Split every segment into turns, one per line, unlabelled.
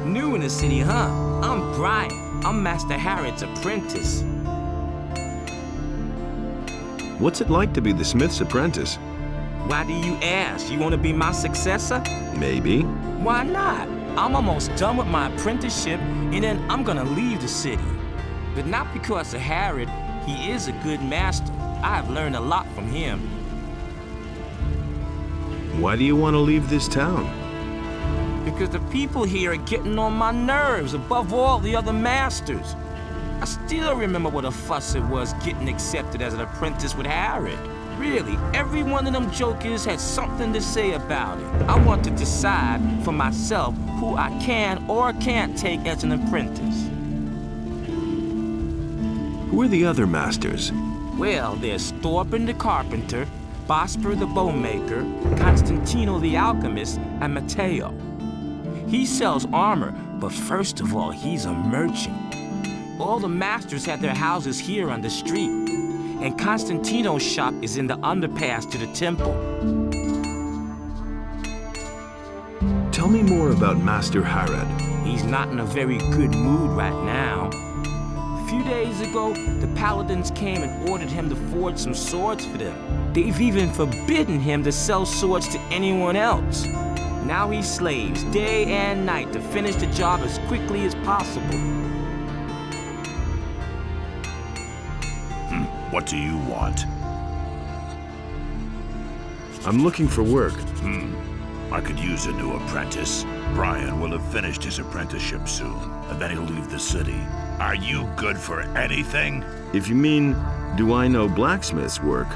New in the city, huh? I'm Brian. I'm Master Harrod's apprentice.
What's it like to be the smith's apprentice?
Why do you ask? You want to be my successor?
Maybe.
Why not? I'm almost done with my apprenticeship, and then I'm gonna leave the city. But not because of Harrod. He is a good master. I've learned a lot from him.
Why do you want to leave this town?
Because the people here are getting on my nerves above all the other masters. I still remember what a fuss it was getting accepted as an apprentice with Harrod. Really, every one of them jokers had something to say about it. I want to decide for myself who I can or can't take as an apprentice.
Who are the other masters?
Well, there's Thorben the carpenter, Bosper the bowmaker, Constantino the alchemist, and Matteo. He sells armor, but first of all, he's a merchant. All the masters have their houses here on the street, and Constantino's shop is in the underpass to the temple.
Tell me more about Master Harrod.
He's not in a very good mood right now. A few days ago, the paladins came and ordered him to forge some swords for them. They've even forbidden him to sell swords to anyone else. Now he slaves day and night to finish the job as quickly as possible.
What do you want?
I'm looking for work.
I could use a new apprentice. Brian will have finished his apprenticeship soon, and then he'll leave the city. Are you good for anything?
If you mean, do I know blacksmith's work?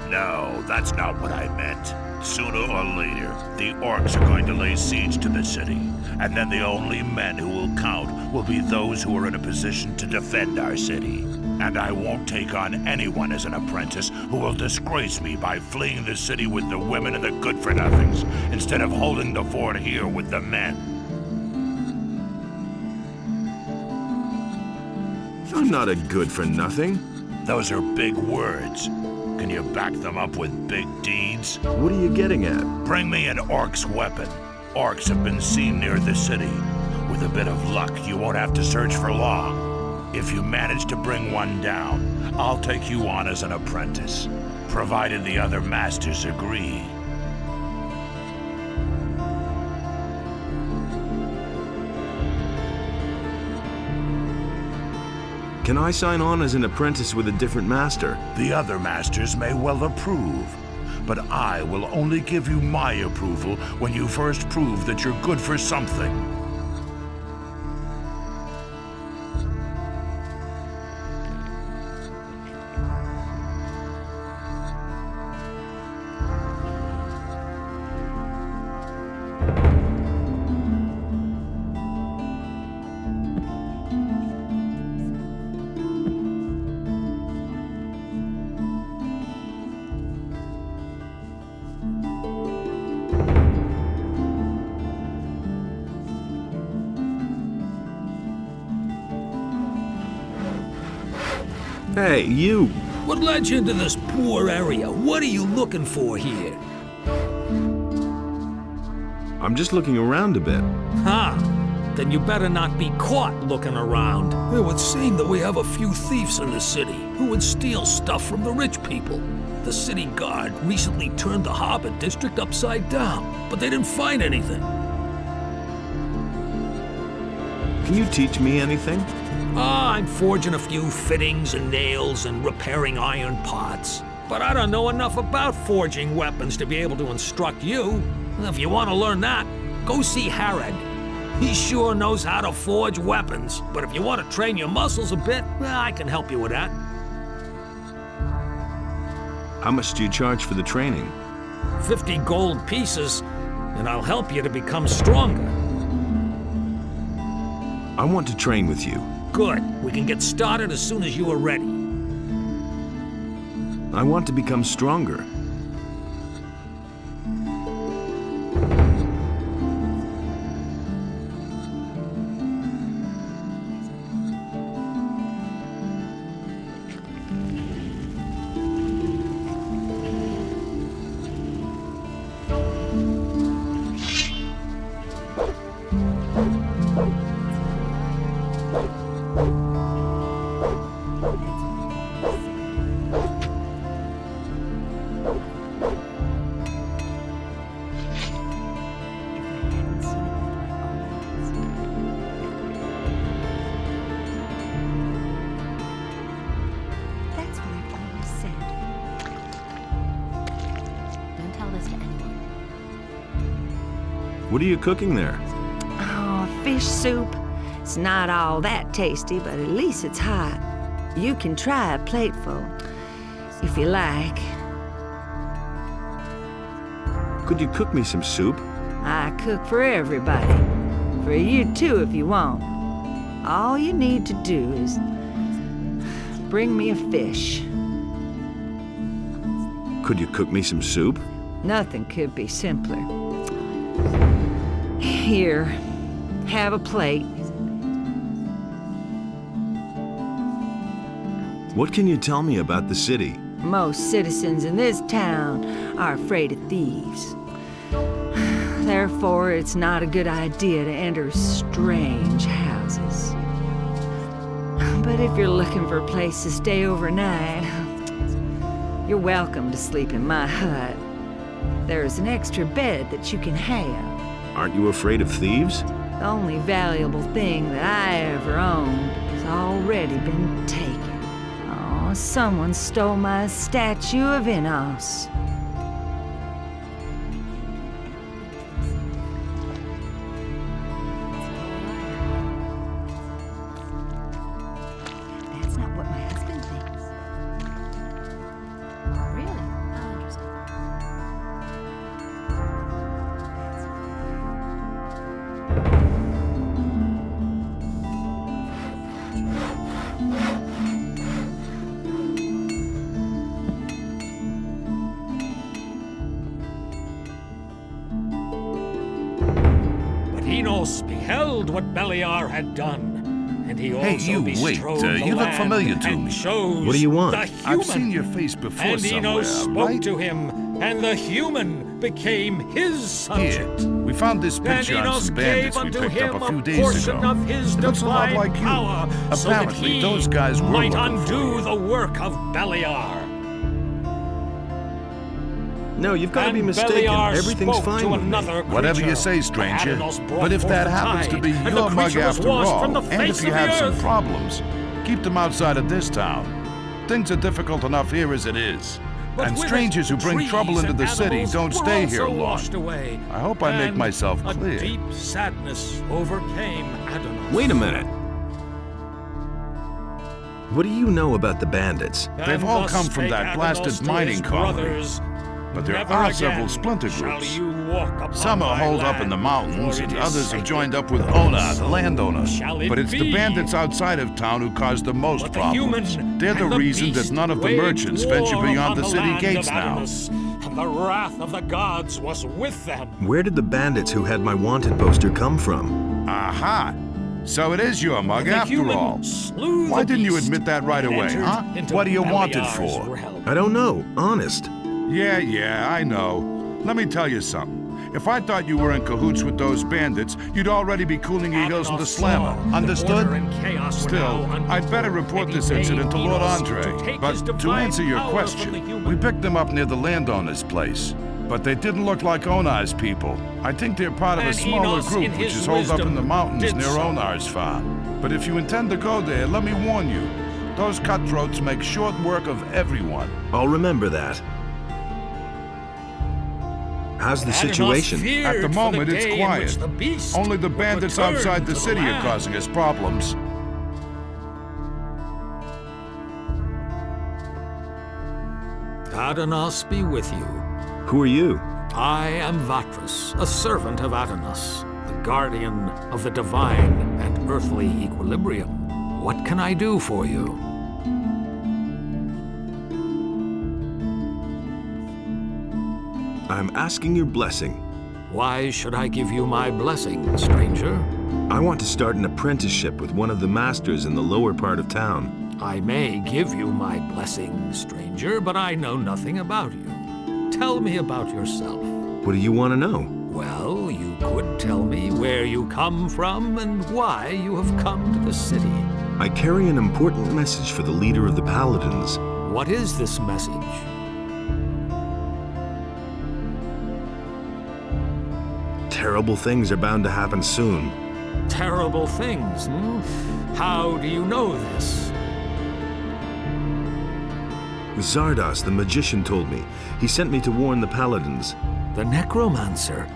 No, that's not what I meant. Sooner or later, the orcs are going to lay siege to the city, and then the only men who will count will be those who are in a position to defend our city. And I won't take on anyone as an apprentice who will disgrace me by fleeing the city with the women and the good-for-nothings, instead of holding the fort here with the men.
I'm not a good-for-nothing.
Those are big words. Can you back them up with big deeds?
What are you getting at?
Bring me an orc's weapon. Orcs have been seen near the city. With a bit of luck, you won't have to search for long. If you manage to bring one down, I'll take you on as an apprentice, provided the other masters agree.
Can I sign on as an apprentice with a different master?
The other masters may well approve, but I will only give you my approval when you first prove that you're good for something.
Hey, you!
What led you into this poor area? What are you looking for here?
I'm just looking around a bit.
Huh? Then you better not be caught looking around. It would seem that we have a few thieves in the city who would steal stuff from the rich people. The city guard recently turned the harbor district upside down, but they didn't find anything.
Can you teach me anything?
I'm forging a few fittings and nails and repairing iron parts. But I don't know enough about forging weapons to be able to instruct you. If you want to learn that, go see Harrod. He sure knows how to forge weapons. But if you want to train your muscles a bit, well, I can help you with that.
How much do you charge for the training?
50 gold pieces, and I'll help you to become stronger.
I want to train with you.
Good. We can get started as soon as you are ready.
I want to become stronger. What are you cooking there?
Oh, fish soup. It's not all that tasty, but at least it's hot. You can try a plateful, if you like.
Could you cook me some soup?
I cook for everybody. For you too, if you want. All you need to do is bring me a fish.
Could you cook me some soup?
Nothing could be simpler. Here, have a plate.
What can you tell me about the city?
Most citizens in this town are afraid of thieves. Therefore, it's not a good idea to enter strange houses. But if you're looking for a place to stay overnight, you're welcome to sleep in my hut. There's an extra bed that you can have.
Aren't you afraid of thieves?
The only valuable thing that I ever owned has already been taken. Oh, someone stole my statue of Innos. That's not what my husband thinks. Really? How interesting.
But Enos beheld what Beliar had done, and he
Hey,
also
you, wait,
bestrode the
you look
land
familiar to
and
me.
chose
What do you want?
the human.
I've seen your face before
And
somewhere,
Enos spoke
right?
to him, and the human became his
Here,
subject.
we found this
And
picture on
Enos
some
gave
bandits we
unto
picked
him
up a few
a
days
portion
ago.
of his
It looks a lot
divine
like you.
power, so that
Apparently,
he
those guys were
might
looking for
undo
you.
the work of Beliar.
No, you've got to be
And
mistaken.
Beliar
Everything's
spoke
fine
to
with me.
another
Whatever you
creature.
say, stranger.
Adanos brought
But if
forth
that
the
happens to
tide,
be
and the
your mug
creature was
after
washed
all,
from the
and
face
if you
of the
have some
earth.
problems, keep them outside of this town. Things are difficult enough here as it is.
But
And
with
strangers who
it,
bring trouble
trees
into the
and
city
animals
don't
were
stay
also
here long.
washed away.
I hope I make
And
myself clear.
A deep sadness overcame Adanos.
Wait a minute. What do you know about the bandits?
They've
And
all
thus
come from
spake
that blasted
Adanos to
mining
his
colony.
brothers,
But there
"Never
are
again
several splinter
shall
groups.
you walk upon
Some are
my
holed up in
land,
the mountains,
for
and
it is
others have
sacred."
joined up with Ona, the landowner.
Shall it
But it's the
be?
bandits outside of town who cause the most
But the
problems.
human
They're the
and
reason
beast
that none of the
waged
merchants
war
venture beyond
upon
the city
land
gates
of
now.
Adanos, and the wrath of the gods was with them.
Where did the bandits who had my wanted poster come from?
Aha! So it is your mug
The
after
human
all.
slew the
Why didn't you
beast
admit that right
and
away,
entered
huh?
into
What do you want it
Beliar's
for?
realm.
I don't know, honest.
Yeah, I know. Let me tell you something. If I thought you were in cahoots with those bandits, you'd already be cooling your heels in the
Adanos
slammer.
saw that
Understood?
order and chaos were
Still,
now under
I'd better
control,
report
and he
this incident to
bade
Lord
Enos
Andre.
to take
But
his
to
divine
answer your
power from the
question,
human.
we picked them up near the landowner's place. But they didn't look like Onar's people. I think they're part of a
And
smaller
Enos,
group
in
which
his
is holed up in
wisdom,
the mountains
did
near
so.
Onar's farm. But if you intend to go there, let me warn you. Those cutthroats make short work of everyone.
I'll remember that. How's the
Adanos
situation?
feared
At the
for
moment,
day
it's
in
quiet.
which the beast
Only the
would
bandits
return
outside the
to
city are
land.
causing us problems.
Adanos be with you.
Who are you?
I am Vatras, a servant of Adanos, the guardian of the divine and earthly equilibrium. What can I do for you?
I'm asking your blessing.
Why should I give you my blessing, stranger?
I want to start an apprenticeship with one of the masters in the lower part of town.
I may give you my blessing, stranger, but I know nothing about you. Tell me about yourself.
What do you want to know?
Well, you could tell me where you come from and why you have come to the city.
I carry an important message for the leader of the Paladins.
What is this message?
Terrible things are bound to happen soon.
Terrible things, hmm? How do you know this?
Zardos, the magician, told me. He sent me to warn the Paladins.
The necromancer?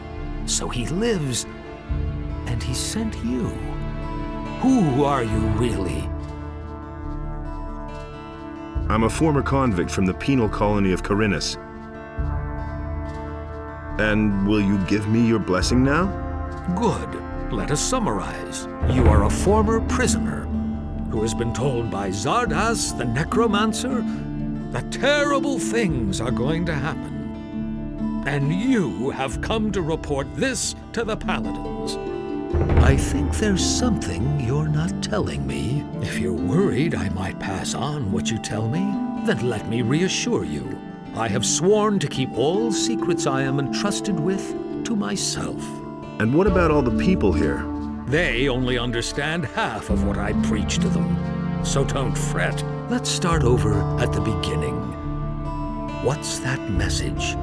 So he lives, and he sent you. Who are you really?
I'm a former convict from the penal colony of Corinus. And will you give me your blessing now?
Good. Let us summarize. You are a former prisoner who has been told by Zardas, the necromancer, that terrible things are going to happen. And you have come to report this to the paladins. I think there's something you're not telling me. If you're worried I might pass on what you tell me, then let me reassure you. I have sworn to keep all secrets I am entrusted with to myself.
And what about all the people here?
They only understand half of what I preach to them. So don't fret. Let's start over at the beginning. What's that message?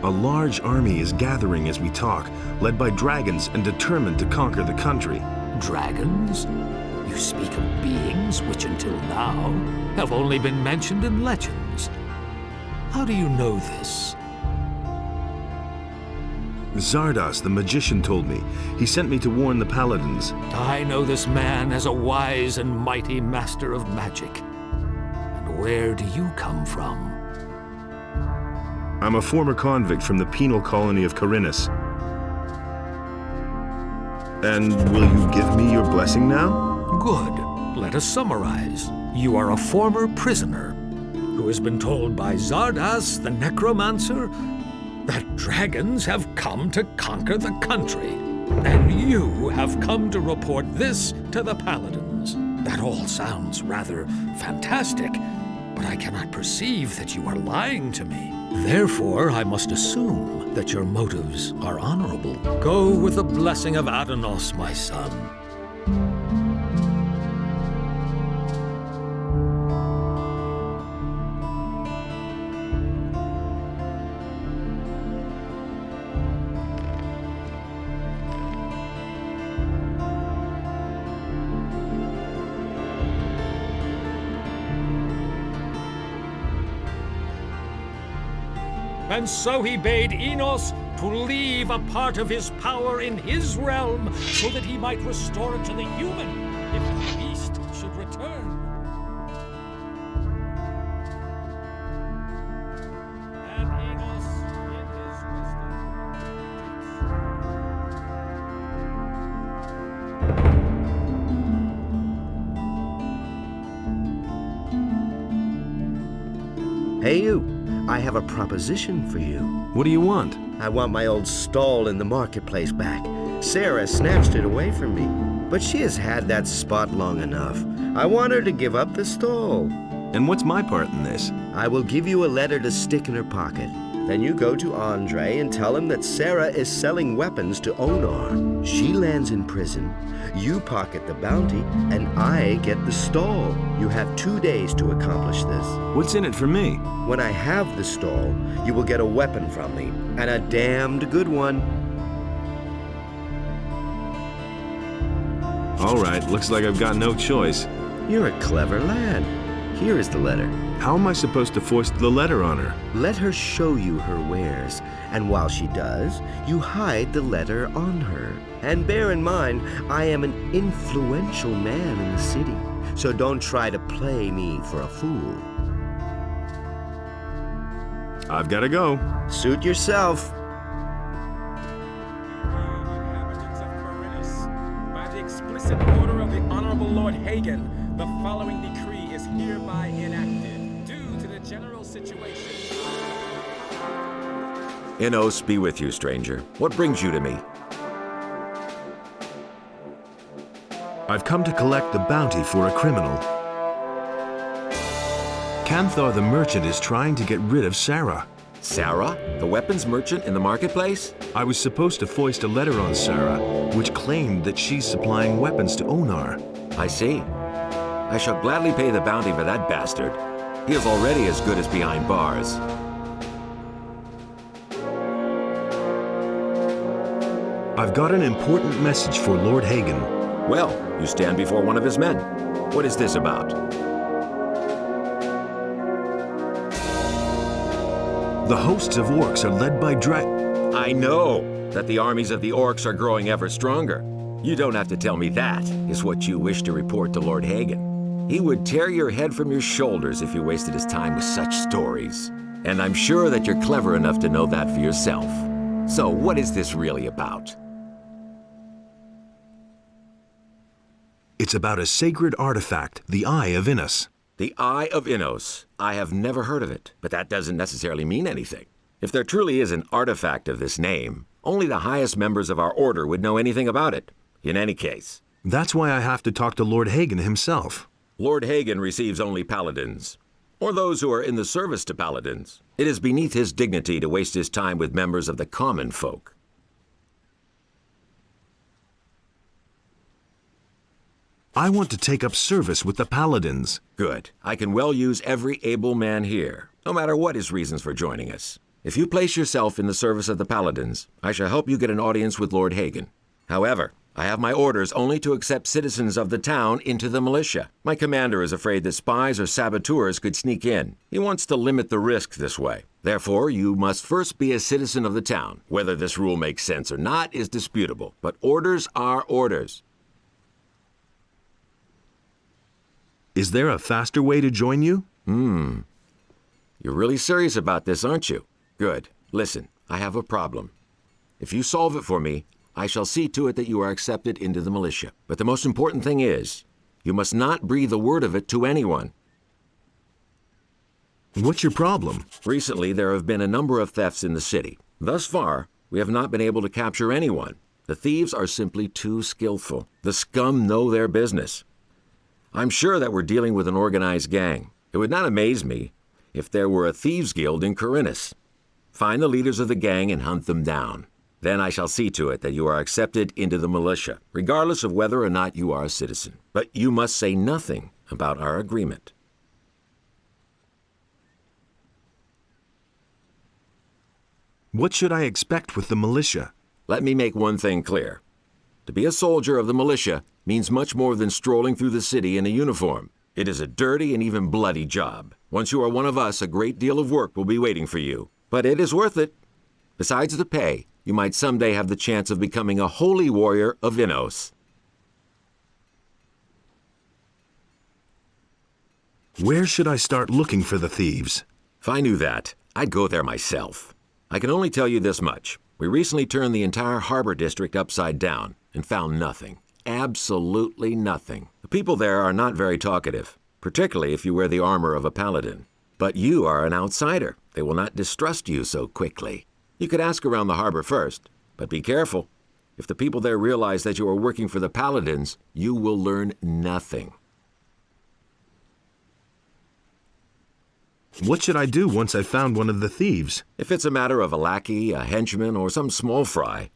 A large army is gathering as we talk, led by dragons and determined to conquer the country.
Dragons? You speak of beings which until now have only been mentioned in legends. How do you know this?
Zardas, the magician, told me. He sent me to warn the paladins.
I know this man as a wise and mighty master of magic. And where do you come from?
I'm a former convict from the penal colony of Corinus. And will you give me your blessing now?
Good. Let us summarize. You are a former prisoner who has been told by Zardas, the necromancer, that dragons have come to conquer the country. And you have come to report this to the paladins. That all sounds rather fantastic, but I cannot perceive that you are lying to me. Therefore, I must assume that your motives are honorable. Go with the blessing of Adanos, my son. And so he bade Enos to leave a part of his power in his realm so that he might restore it to the human if the beast should return. And Enos, in his
wisdom. Hey, you. I have a proposition for you.
What do you want?
I want my old stall in the marketplace back. Sarah snatched it away from me, but she has had that spot long enough. I want her to give up the stall.
And what's my part in this?
I will give you a letter to stick in her pocket. Then you go to Andre and tell him that Sarah is selling weapons to Onar. She lands in prison. You pocket the bounty, and I get the stall. You have 2 days to accomplish this.
What's in it for me?
When I have the stall, you will get a weapon from me, and a damned good one.
All right, looks like I've got no choice.
You're a clever lad. Here is the letter.
How am I supposed to force the letter on her?
Let her show you her wares, and while she does, you hide the letter on her. And bear in mind, I am an influential man in the city, so don't try to play me for a fool.
I've got to go.
Suit yourself.
Inhabitants of Corinus, by the explicit order of the Honorable Lord Hagen, the following decree is hereby enacted, due to the general situation.
Enos be with you, stranger. What brings you to me?
I've come to collect the bounty for a criminal. Canthar the merchant is trying to get rid of Sarah.
Sarah, the weapons merchant in the marketplace?
I was supposed to foist a letter on Sarah, which claimed that she's supplying weapons to Onar.
I see. I shall gladly pay the bounty for that bastard. He is already as good as behind bars.
I've got an important message for Lord Hagen.
Well, you stand before one of his men. What is this about?
The hosts of orcs are led by
I know that the armies of the orcs are growing ever stronger. You don't have to tell me that, is what you wish to report to Lord Hagen. He would tear your head from your shoulders if you wasted his time with such stories. And I'm sure that you're clever enough to know that for yourself. So what is this really about?
It's about a sacred artifact, the Eye of Innos.
The Eye of Innos. I have never heard of it, but that doesn't necessarily mean anything. If there truly is an artifact of this name, only the highest members of our order would know anything about it. In any case.
That's why I have to talk to Lord Hagen himself.
Lord Hagen receives only paladins, or those who are in the service to paladins. It is beneath his dignity to waste his time with members of the common folk.
I want to take up service with the paladins.
Good. I can well use every able man here, no matter what his reasons for joining us. If you place yourself in the service of the paladins, I shall help you get an audience with Lord Hagen. However, I have my orders only to accept citizens of the town into the militia. My commander is afraid that spies or saboteurs could sneak in. He wants to limit the risk this way. Therefore, you must first be a citizen of the town. Whether this rule makes sense or not is disputable, but orders are orders.
Is there a faster way to join you?
You're really serious about this, aren't you? Good. Listen, I have a problem. If you solve it for me, I shall see to it that you are accepted into the militia. But the most important thing is, you must not breathe a word of it to anyone.
What's your problem?
Recently, there have been a number of thefts in the city. Thus far, we have not been able to capture anyone. The thieves are simply too skillful. The scum know their business. I'm sure that we're dealing with an organized gang. It would not amaze me if there were a thieves' guild in Corinus. Find the leaders of the gang and hunt them down. Then I shall see to it that you are accepted into the militia, regardless of whether or not you are a citizen. But you must say nothing about our agreement.
What should I expect with the militia?
Let me make one thing clear. To be a soldier of the militia means much more than strolling through the city in a uniform. It is a dirty and even bloody job. Once you are one of us, a great deal of work will be waiting for you. But it is worth it. Besides the pay, you might someday have the chance of becoming a holy warrior of Innos.
Where should I start looking for the thieves?
If I knew that, I'd go there myself. I can only tell you this much. We recently turned the entire harbor district upside down and found nothing. Absolutely nothing. The people there are not very talkative, particularly if you wear the armor of a paladin. But you are an outsider. They will not distrust you so quickly. You could ask around the harbor first, but be careful. If the people there realize that you are working for the paladins, you will learn nothing.
What should I do once I've found one of the thieves?
If it's a matter of a lackey, a henchman, or some small fry,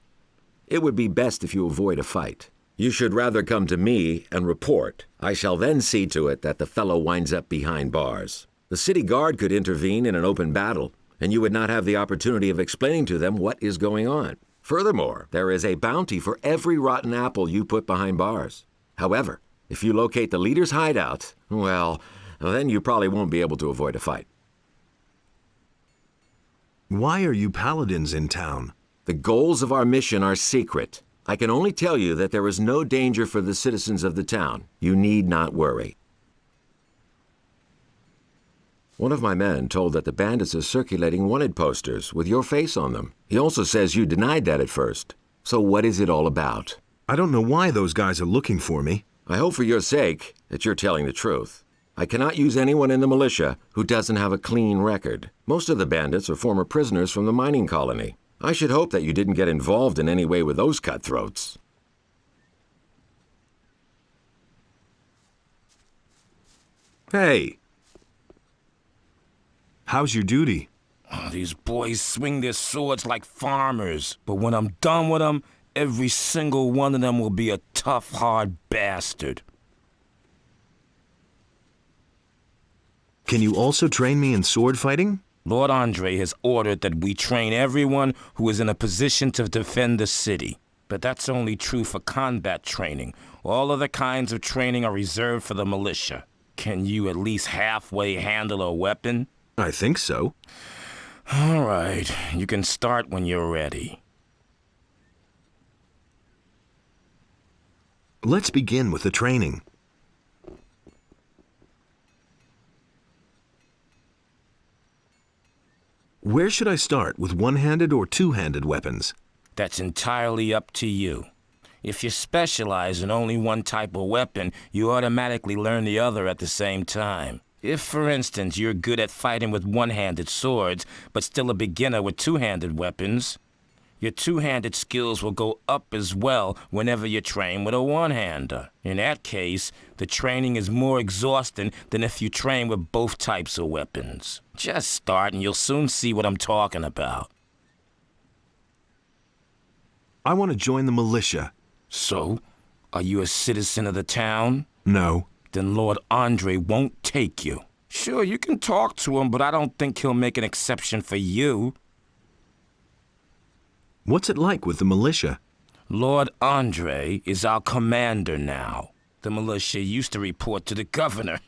it would be best if you avoid a fight. You should rather come to me and report. I shall then see to it that the fellow winds up behind bars. The city guard could intervene in an open battle, and you would not have the opportunity of explaining to them what is going on. Furthermore, there is a bounty for every rotten apple you put behind bars. However, if you locate the leader's hideout, well, then you probably won't be able to avoid a fight.
Why are you paladins in town?
The goals of our mission are secret. I can only tell you that there is no danger for the citizens of the town. You need not worry. One of my men told that the bandits are circulating wanted posters with your face on them. He also says you denied that at first. So what is it all about?
I don't know why those guys are looking for me.
I hope for your sake that you're telling the truth. I cannot use anyone in the militia who doesn't have a clean record. Most of the bandits are former prisoners from the mining colony. I should hope that you didn't get involved in any way with those cutthroats.
Hey! How's your duty?
Oh, these boys swing their swords like farmers. But when I'm done with them, every single one of them will be a tough, hard bastard.
Can you also train me in sword fighting?
Lord Andre has ordered that we train everyone who is in a position to defend the city. But that's only true for combat training. All other kinds of training are reserved for the militia. Can you at least halfway handle a weapon?
I think so.
All right, you can start when you're ready.
Let's begin with the training. Where should I start, with one-handed or two-handed weapons?
That's entirely up to you. If you specialize in only one type of weapon, you automatically learn the other at the same time. If, for instance, you're good at fighting with one-handed swords, but still a beginner with two-handed weapons, your two-handed skills will go up as well whenever you train with a one-hander. In that case, the training is more exhausting than if you train with both types of weapons. Just start and you'll soon see what I'm talking about.
I want to join the militia.
So, are you a citizen of the town?
No.
Then Lord Andre won't take you. Sure, you can talk to him, but I don't think he'll make an exception for you.
What's it like with the militia?
Lord Andre is our commander now. The militia used to report to the governor.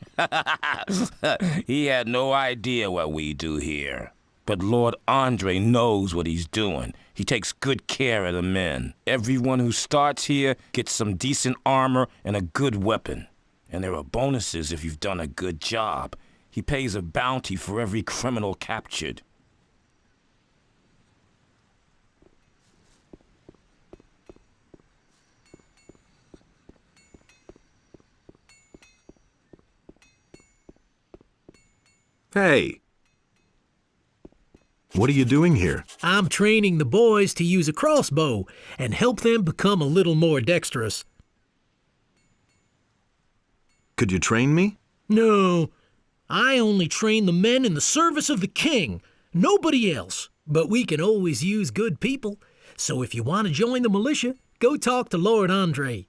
He had no idea what we do here. But Lord Andre knows what he's doing. He takes good care of the men. Everyone who starts here gets some decent armor and a good weapon. And there are bonuses if you've done a good job. He pays a bounty for every criminal captured.
Hey! What are you doing here?
I'm training the boys to use a crossbow and help them become a little more dexterous.
Could you train me?
No, I only train the men in the service of the king, nobody else. But we can always use good people, so if you want to join the militia, go talk to Lord Andre.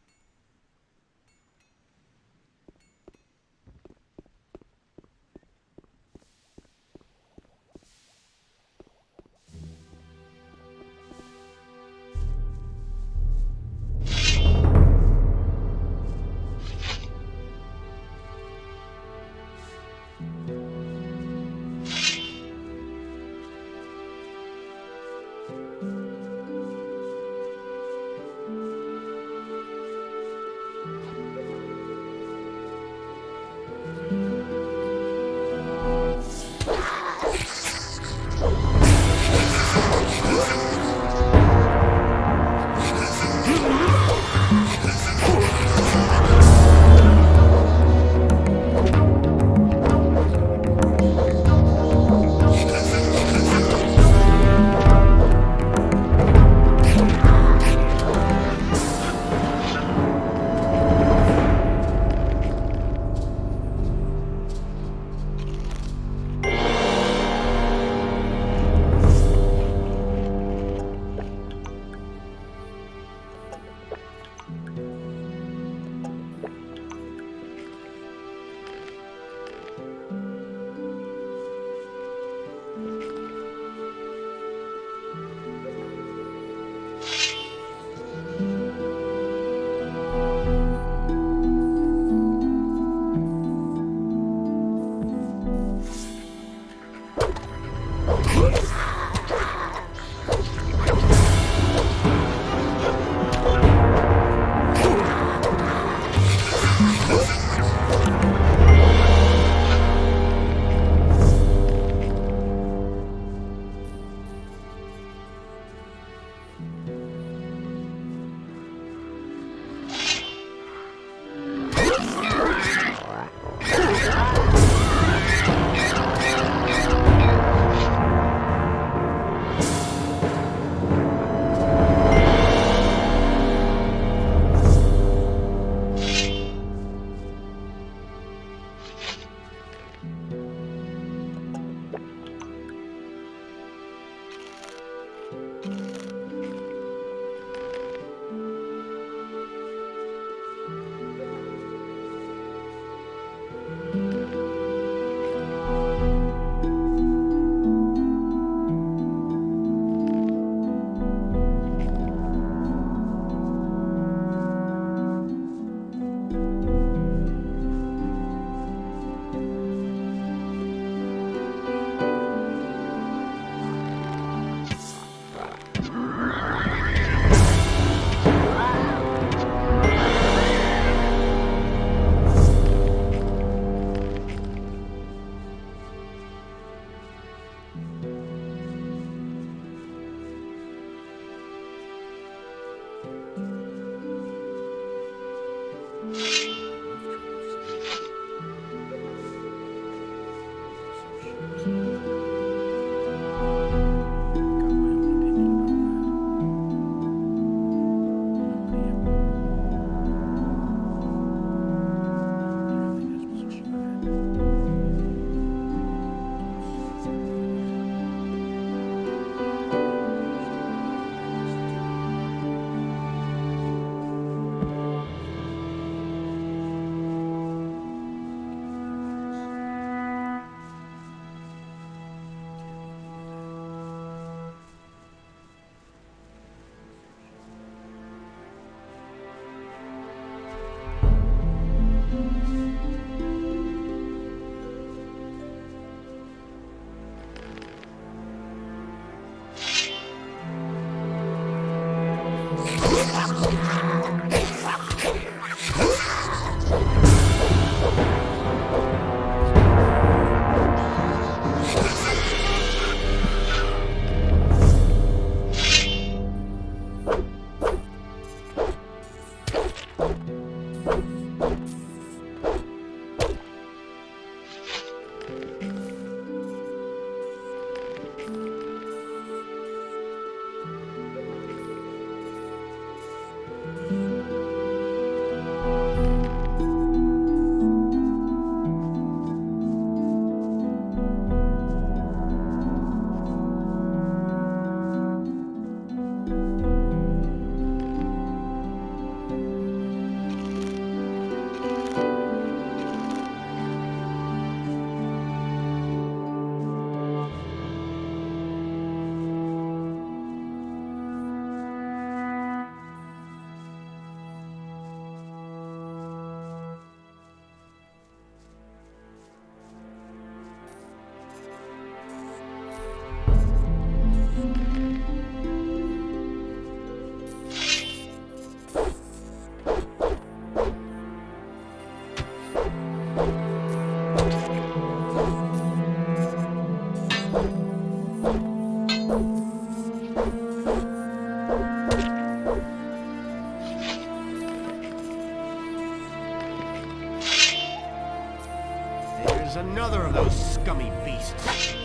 There's another of those scummy beasts.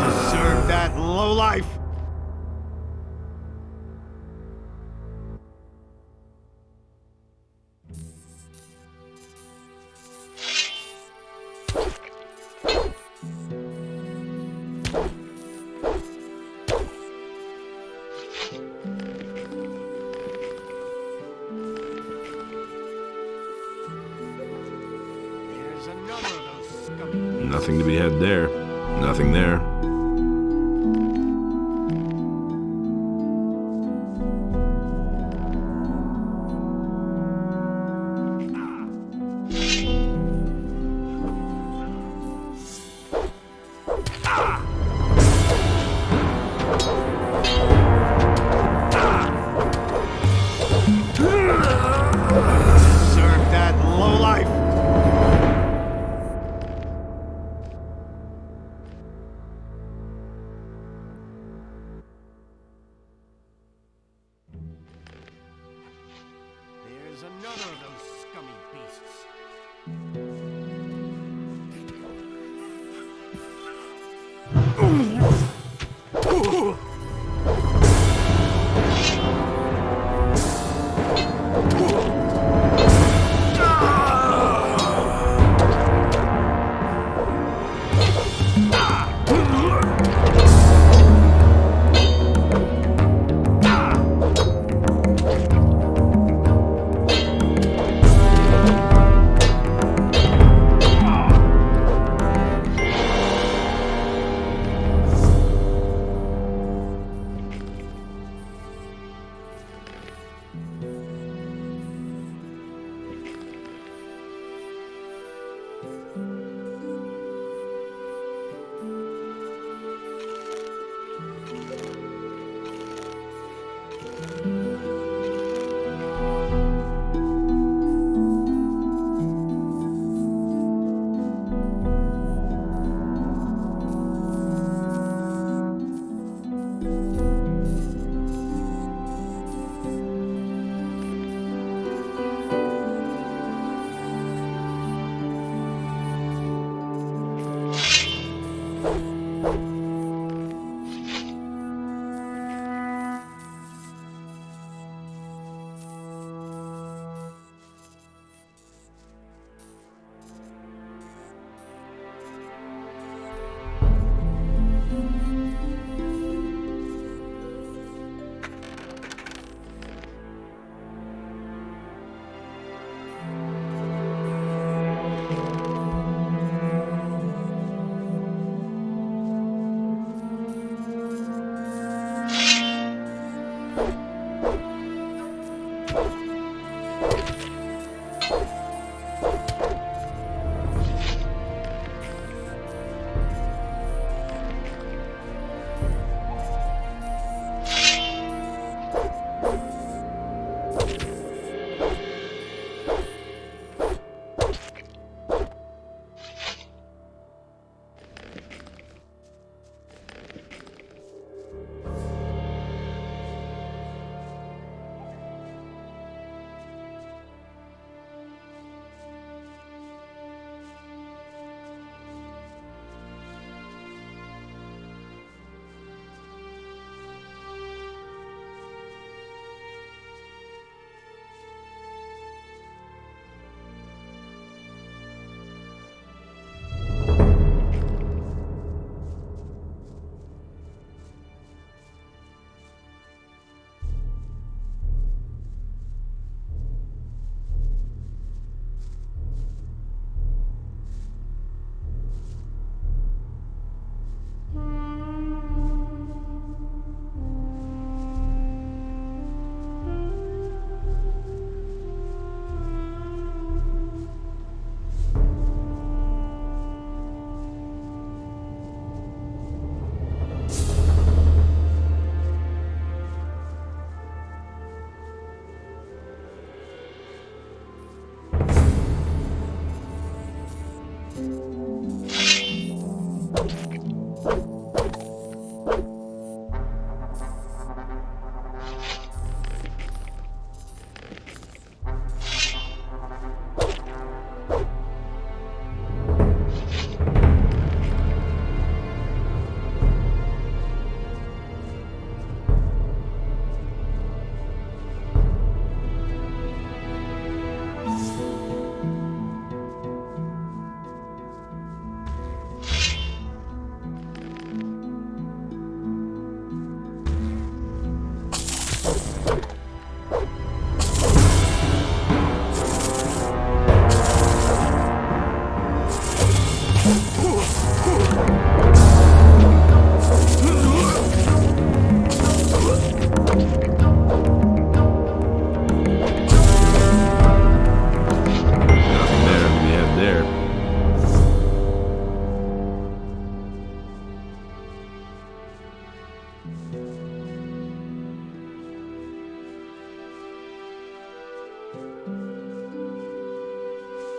Deserve that, lowlife! There's another of those scummy...
Nothing to be had there. Nothing there.
Deserve that, lowlife!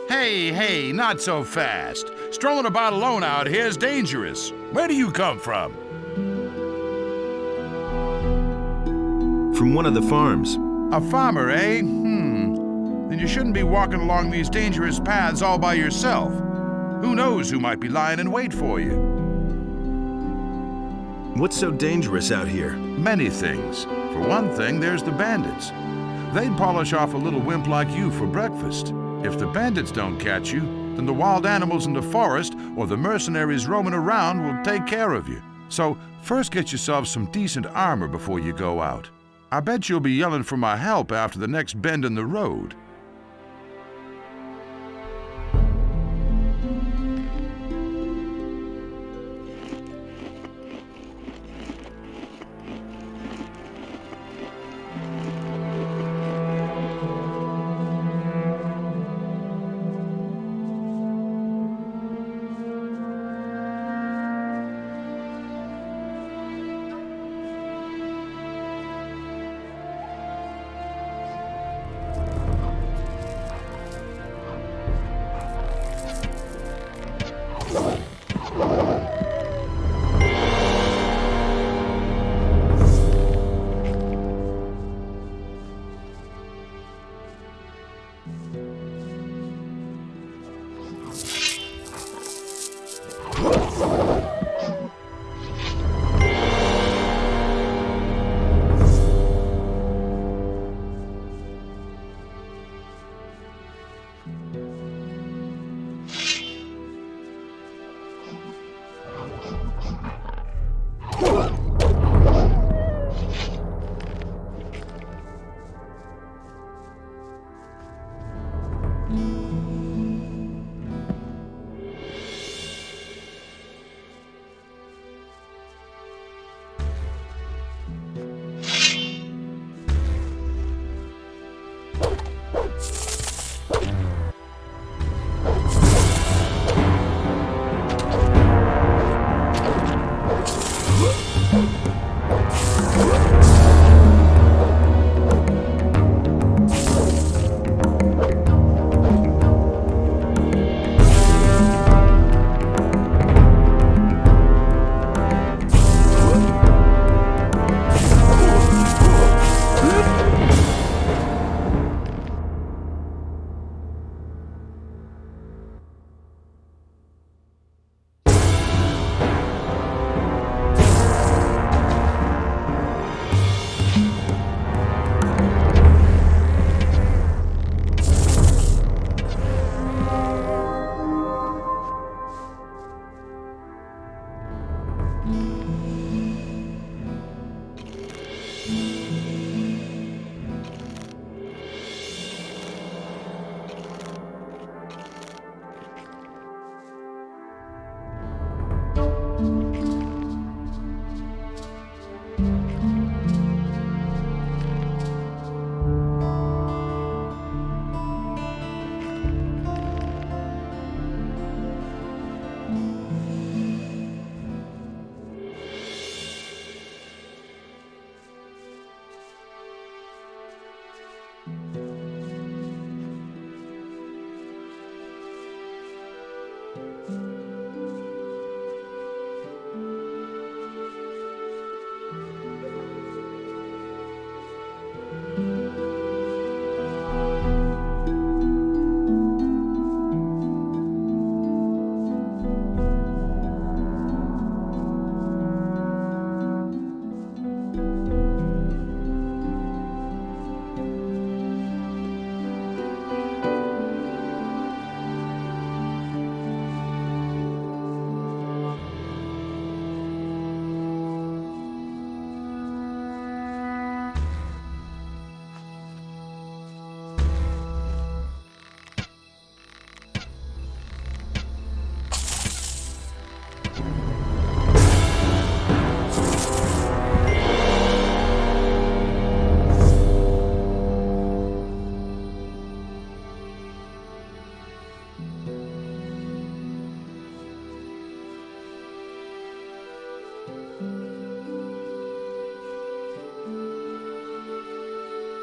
Hey, not so fast. Strolling about alone out here is dangerous. Where do you come from?
From one of the farms.
A farmer, eh? Then you shouldn't be walking along these dangerous paths all by yourself. Who knows who might be lying in wait for you?
What's so dangerous out here?
Many things. For one thing, there's the bandits. They'd polish off a little wimp like you for breakfast. If the bandits don't catch you, then the wild animals in the forest or the mercenaries roaming around will take care of you. So first get yourself some decent armor before you go out. I bet you'll be yelling for my help after the next bend in the road.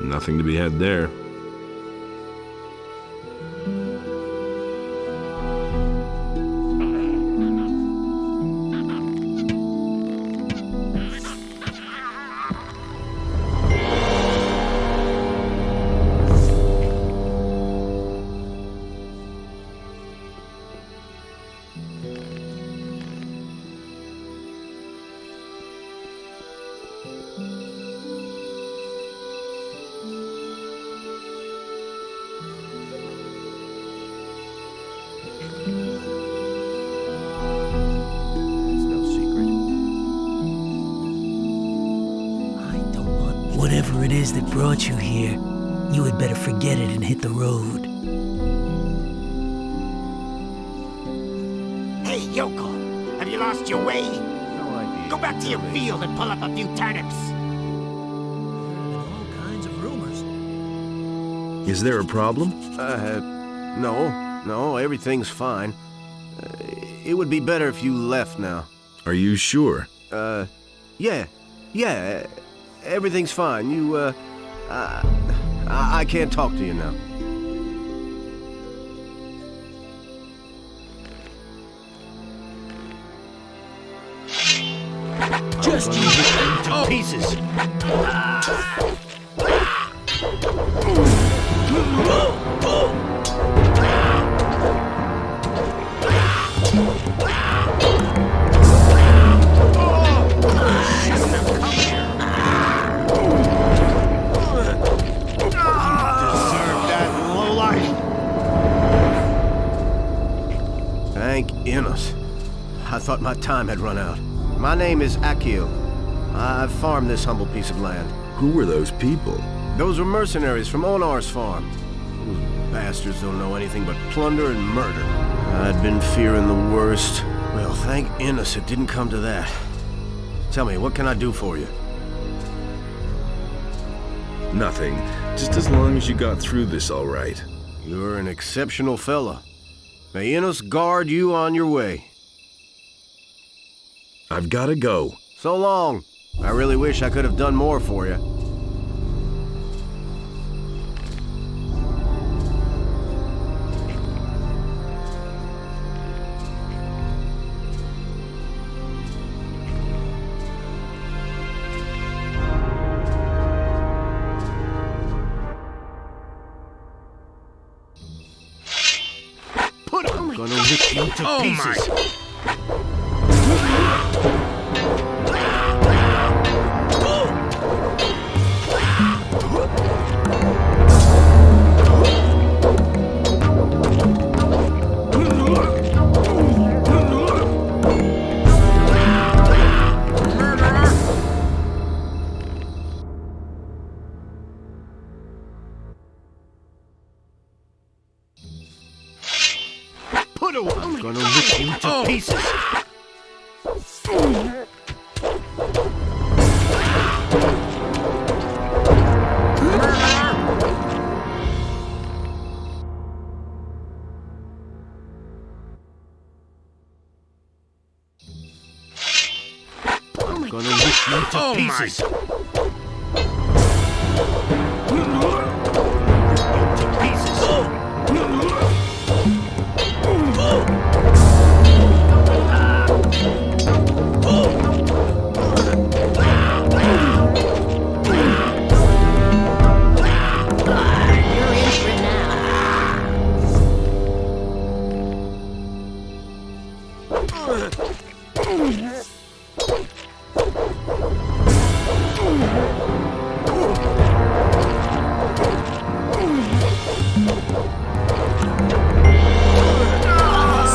Nothing to be had there.
Whatever it is that brought you here, you had better forget it and hit the road.
Hey, Yoko, have you lost your way?
No idea.
Go back to your field and pull up a few turnips.
All kinds of rumors.
Is there a problem?
No, everything's fine. It would be better if you left now.
Are you sure?
Yeah, everything's fine. I can't talk to you now.
Just you
To pieces. Deserve that lowlife.
Thank Innos. I thought my time had run out. My name is Akio. I've farmed this humble piece of land.
Who were those people?
Those were mercenaries from Onar's farm. Those bastards don't know anything but plunder and murder. I'd been fearing the worst. Well, thank Innos it didn't come to that. Tell me, what can I do for you?
Nothing. Just as long as you got through this all right.
You're an exceptional fella. May Innos guard you on your way.
I've gotta go.
So long. I really wish I could have done more for you. I'm gonna rip you to pieces. I'm gonna rip you to pieces. I'm gonna rip you to pieces.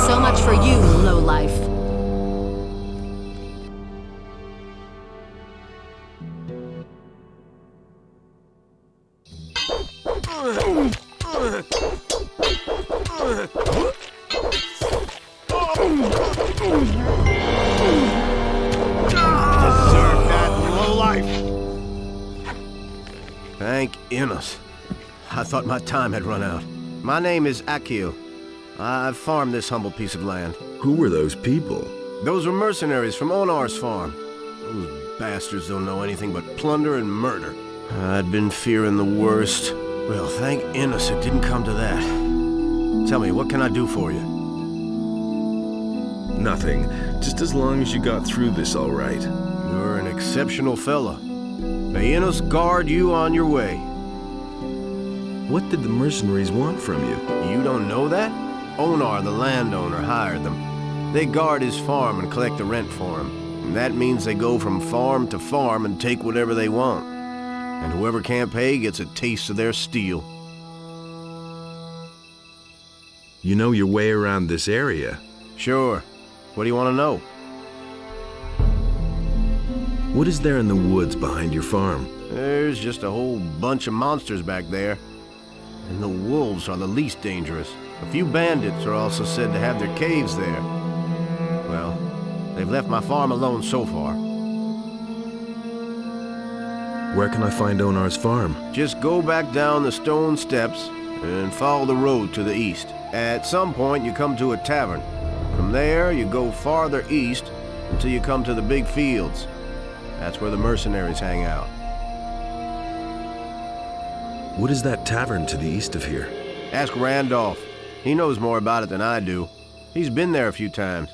So much for you, lowlife.
Deserve that lowlife.
Thank Innos. I thought my time had run out. My name is Akio. I've farmed this humble piece of land.
Who were those people?
Those were mercenaries from Onar's farm. Those bastards don't know anything but plunder and murder. I'd been fearing the worst. Well, thank Innos it didn't come to that. Tell me, what can I do for you?
Nothing. Just as long as you got through this all right.
You're an exceptional fella. May Innos guard you on your way.
What did the mercenaries want from you?
You don't know that? Onar, the landowner, hired them. They guard his farm and collect the rent for him. And that means they go from farm to farm and take whatever they want. And whoever can't pay gets a taste of their steel.
You know your way around this area.
Sure. What do you want to know?
What is there in the woods behind your farm?
There's just a whole bunch of monsters back there. And the wolves are the least dangerous. A few bandits are also said to have their caves there. Well, they've left my farm alone so far.
Where can I find Onar's farm?
Just go back down the stone steps and follow the road to the east. At some point, you come to a tavern. From there, you go farther east until you come to the big fields. That's where the mercenaries hang out.
What is that tavern to the east of here?
Ask Randolph. He knows more about it than I do. He's been there a few times.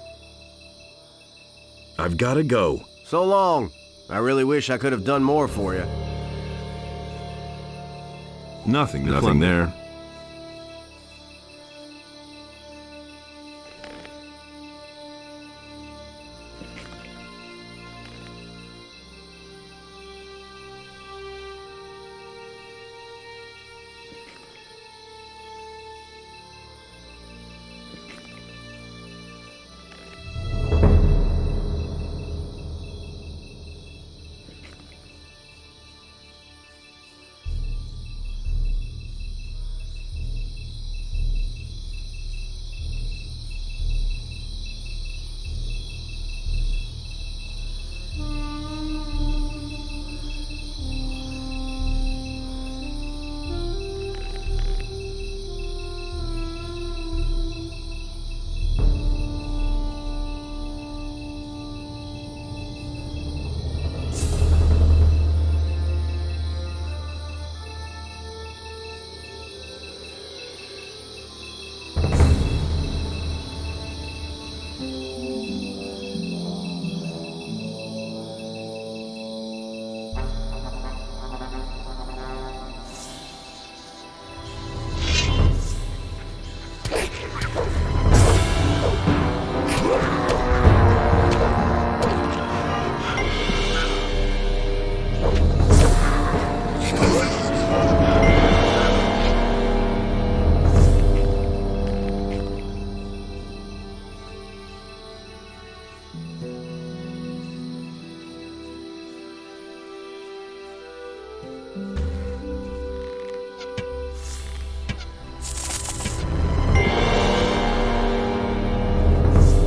I've got to go.
So long. I really wish I could have done more for you.
Nothing there.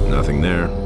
Nothing there.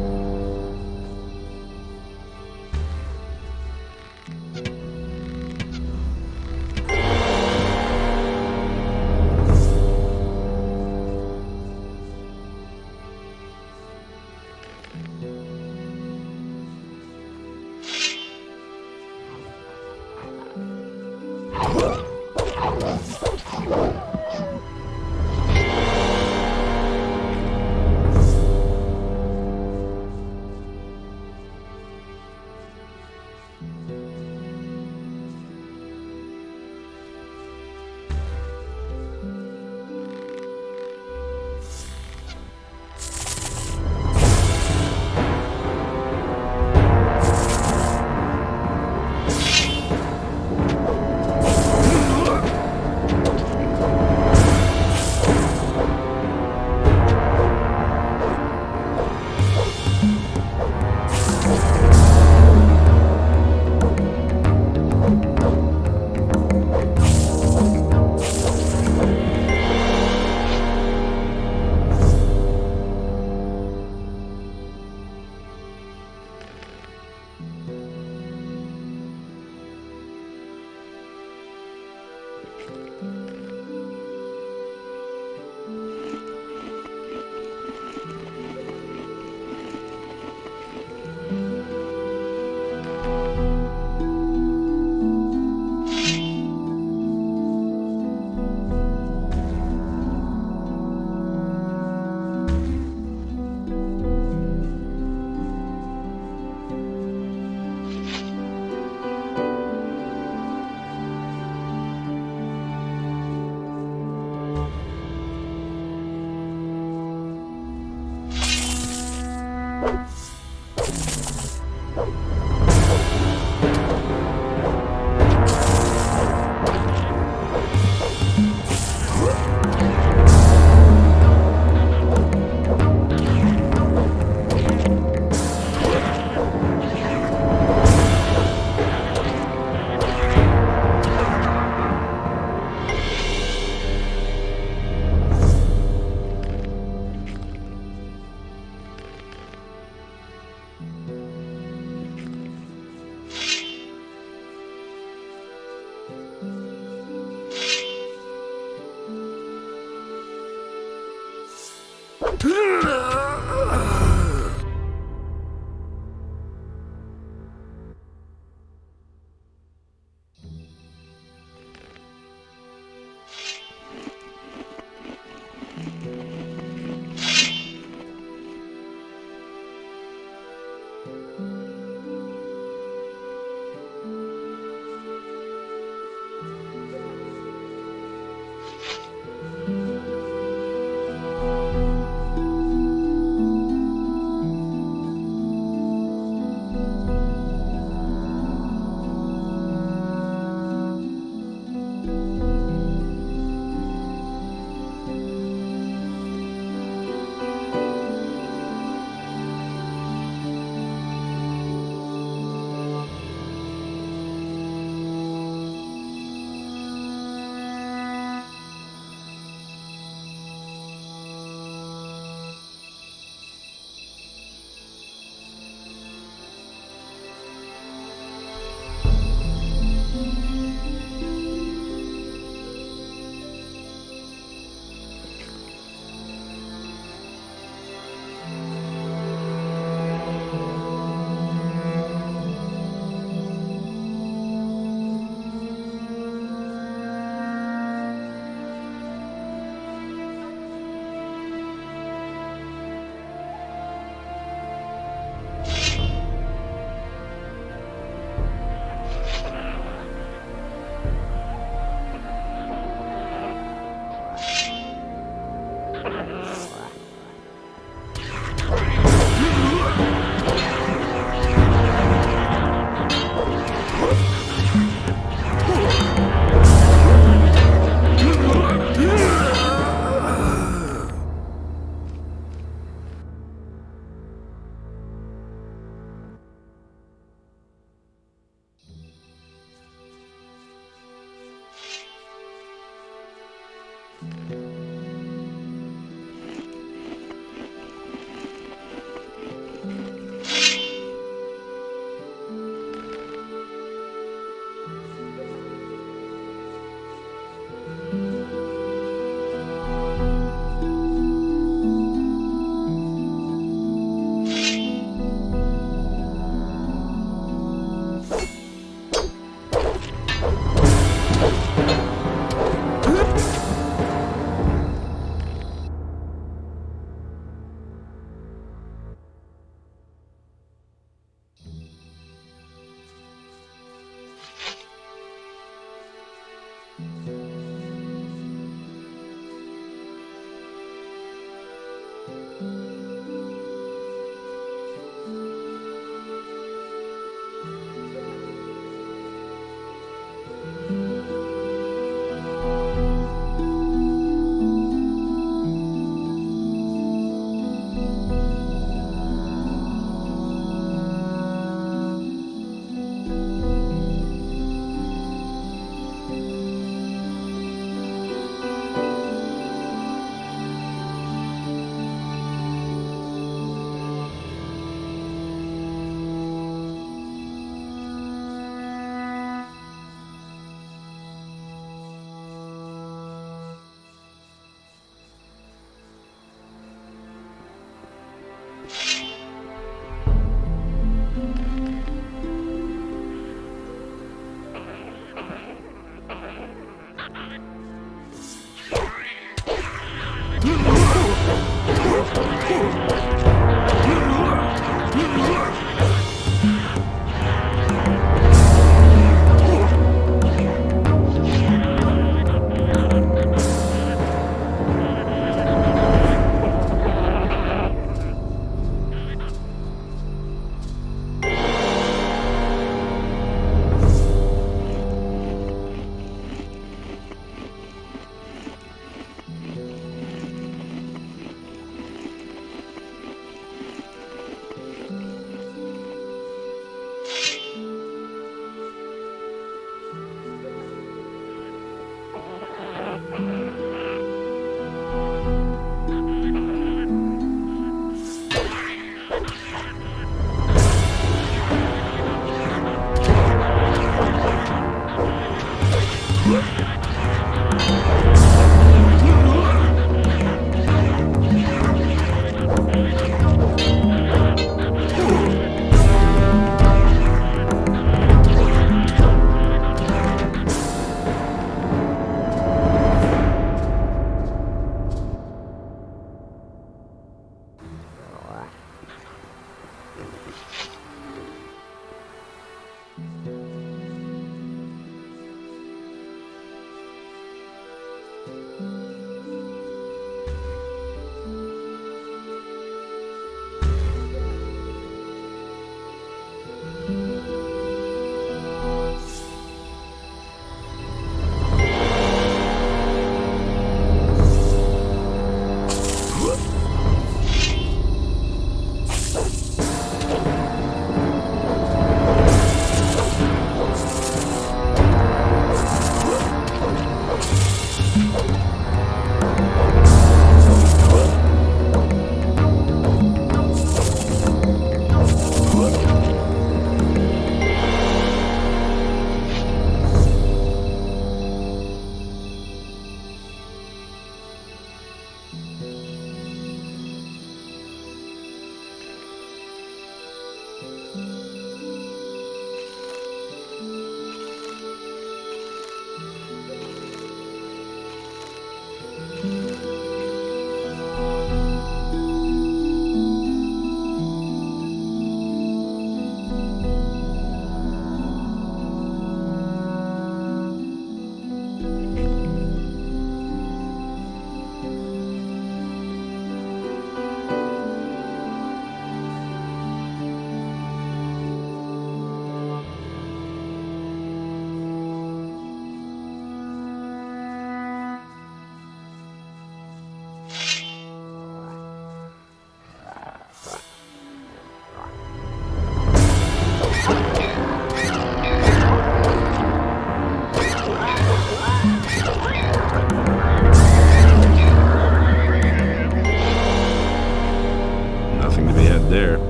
there.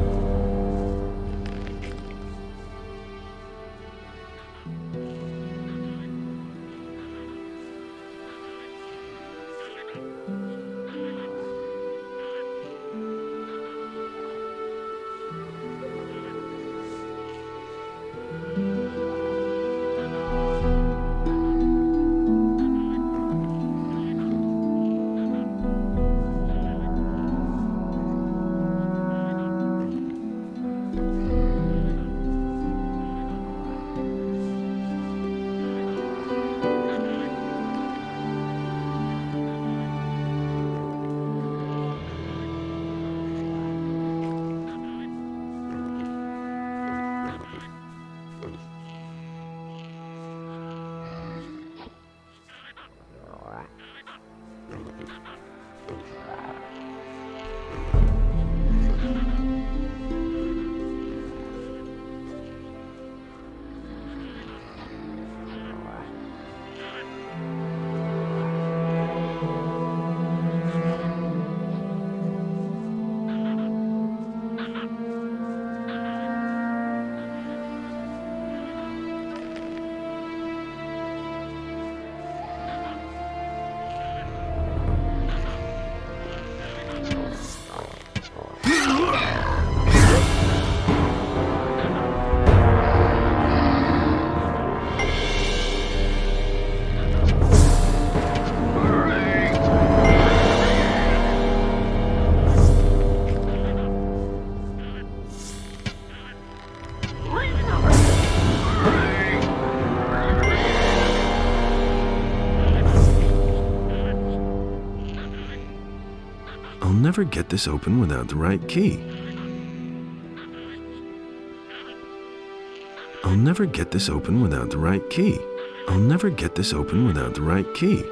I'll never get this open without the right key. I'll never get this open without the right key. I'll never get this open without the right key.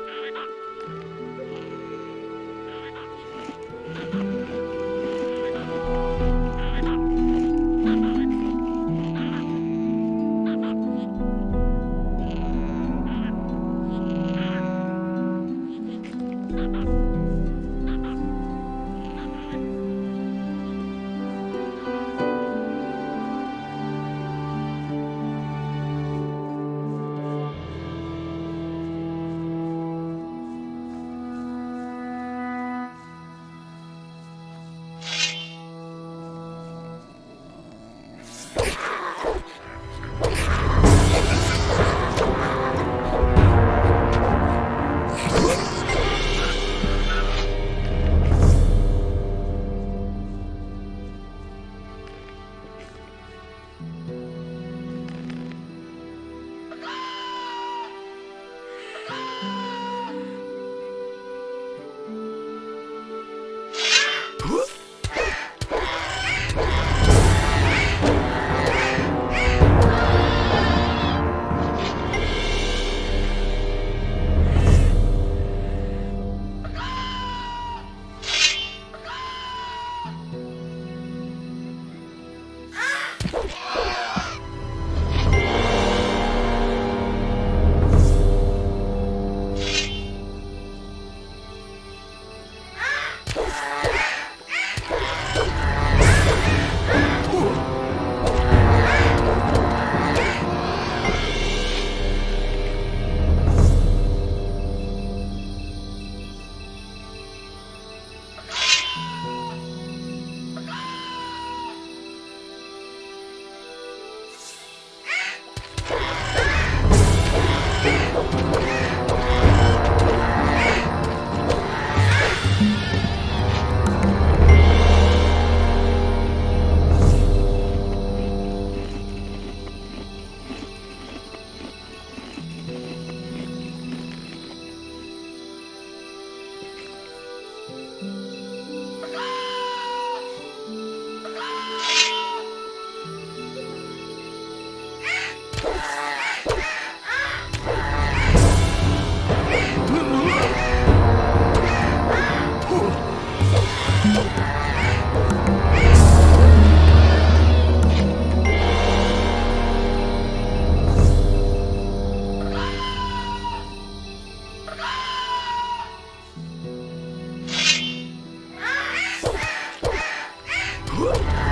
Whoa!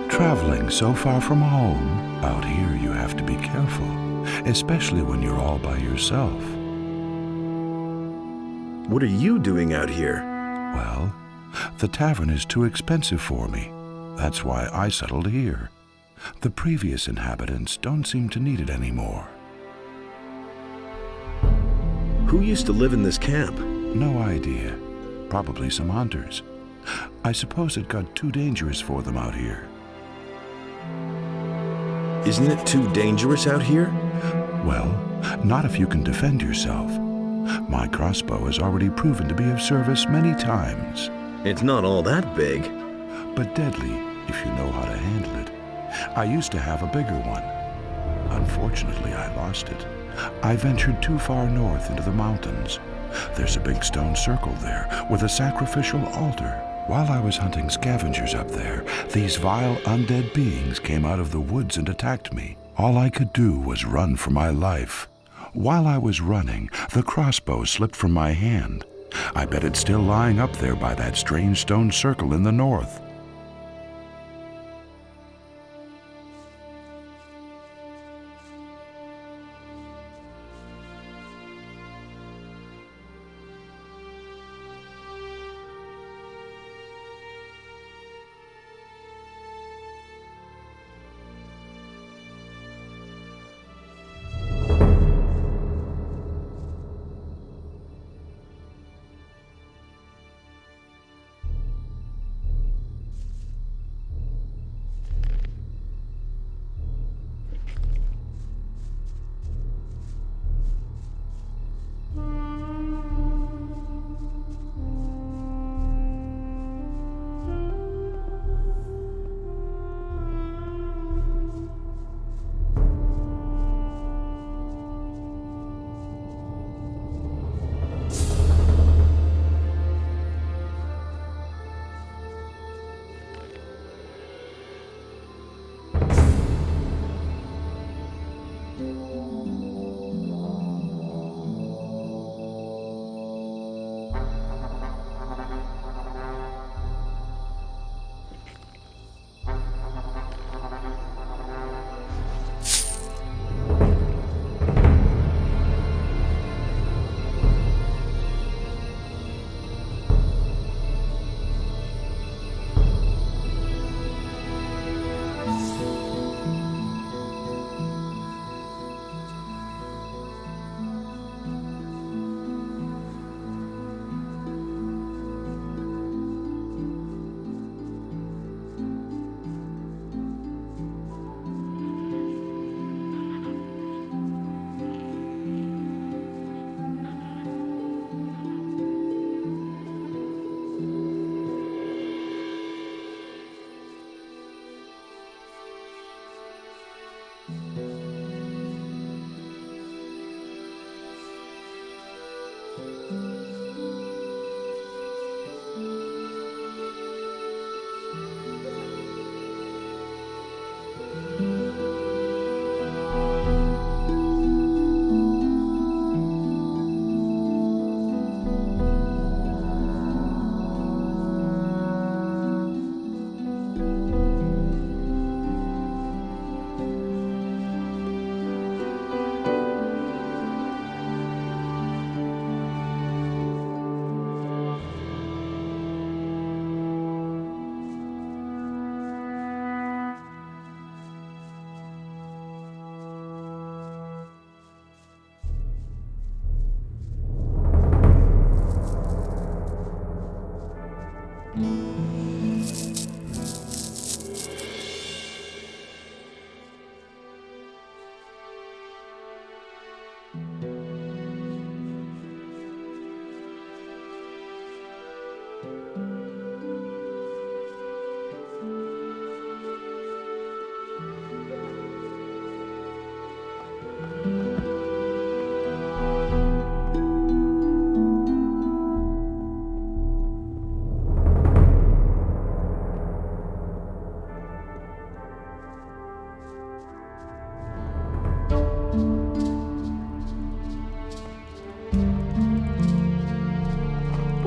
Traveling so far from home, out here you have to be careful, especially when you're all by yourself.
What are you doing out here?
Well, the tavern is too expensive for me. That's why I settled here. The previous inhabitants don't seem to need it anymore.
Who used to live in this camp?
No idea. Probably some hunters. I suppose it got too dangerous for them out here.
Isn't it too dangerous out here?
Well, not if you can defend yourself. My crossbow has already proven to be of service many times.
It's not all that big.
But deadly, if you know how to handle it. I used to have a bigger one. Unfortunately, I lost it. I ventured too far north into the mountains. There's a big stone circle there with a sacrificial altar. While I was hunting scavengers up there, these vile undead beings came out of the woods and attacked me. All I could do was run for my life. While I was running, the crossbow slipped from my hand. I bet it's still lying up there by that strange stone circle in the north.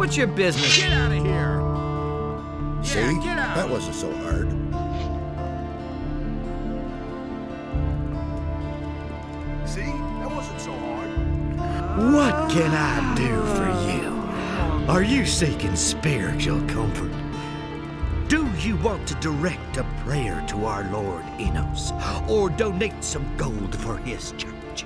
What's your business?
Get out of here!
See?
Yeah, get out!
That wasn't so hard.
See? That wasn't so hard.
What can I do for you? Are you seeking spiritual comfort? Do you want to direct a prayer to our Lord Enos, or donate some gold for his church?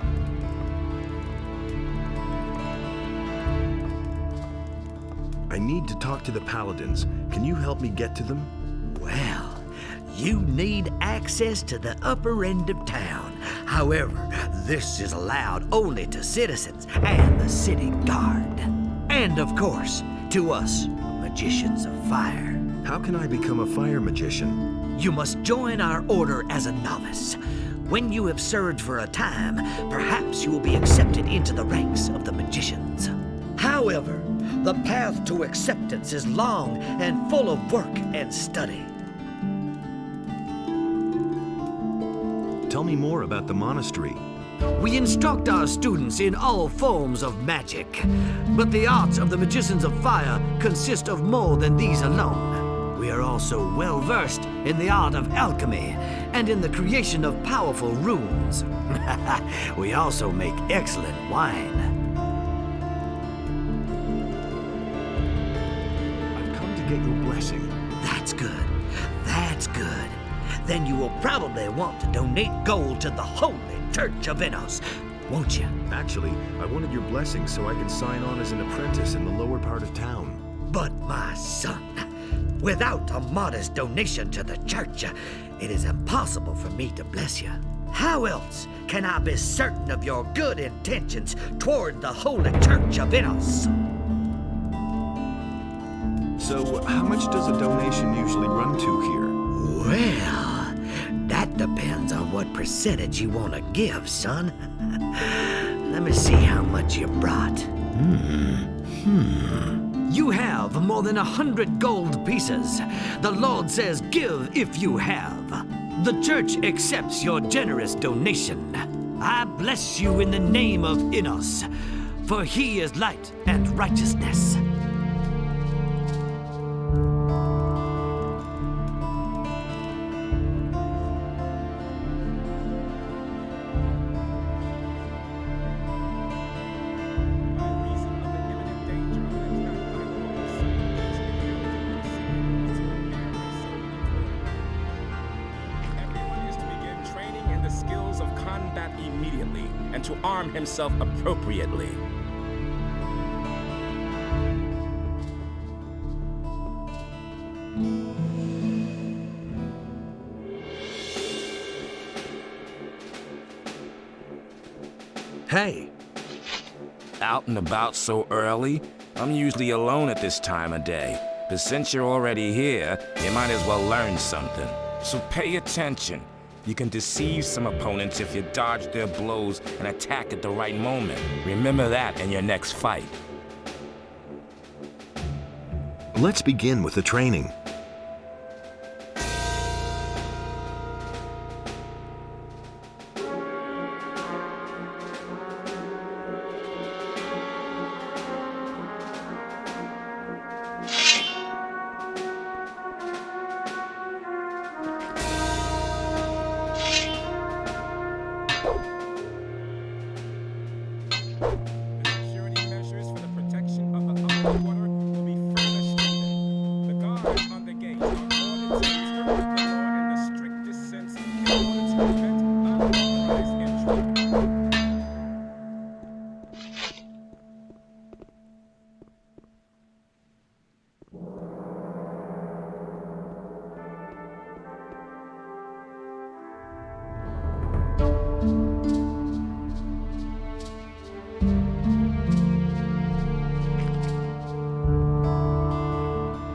I need to talk to the paladins. Can you help me get to them?
Well, you need access to the upper end of town. However, this is allowed only to citizens and the city guard. And of course, to us, magicians of fire.
How can I become a fire magician?
You must join our order as a novice. When you have served for a time, perhaps you will be accepted into the ranks of the magicians. However, the path to acceptance is long and full of work and study.
Tell me more about the monastery.
We instruct our students in all forms of magic, but the arts of the magicians of fire consist of more than these alone. We are also well versed in the art of alchemy and in the creation of powerful runes. We also make excellent wine.
I've come to get your blessing.
That's good. That's good. Then you will probably want to donate gold to the Holy Church of Enos, won't you?
Actually, I wanted your blessing so I could sign on as an apprentice in the lower part of town.
But my son, without a modest donation to the church, it is impossible for me to bless you. How else can I be certain of your good intentions toward the Holy Church of Enos?
So, how much does a donation usually run to here?
Well, that depends on what percentage you want to give, son. Let me see how much you brought. You have more than 100 gold pieces. The Lord says give if you have. The church accepts your generous donation. I bless you in the name of Enos, for he is light and righteousness.
Immediately and to arm himself appropriately.
Hey!
Out and about so early? I'm usually alone at this time of day. But since you're already here, you might as well learn something. So pay attention. You can deceive some opponents if you dodge their blows and attack at the right moment. Remember that in your next fight.
Let's begin with the training.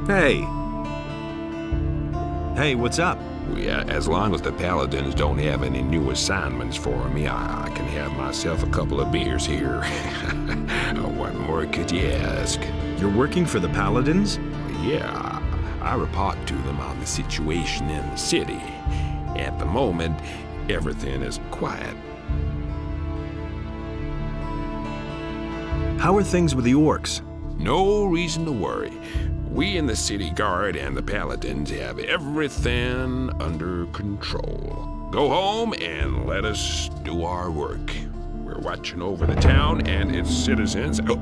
Hey! Hey, what's up?
Yeah, as long as the paladins don't have any new assignments for me, I can have myself a couple of beers here. What more could you ask?
You're working for the paladins?
Yeah, I report to them on the situation in the city. At the moment, everything is quiet.
How are things with the orcs?
No reason to worry. We in the city guard and the paladins have everything under control. Go home and let us do our work. We're watching over the town and its citizens. Oh.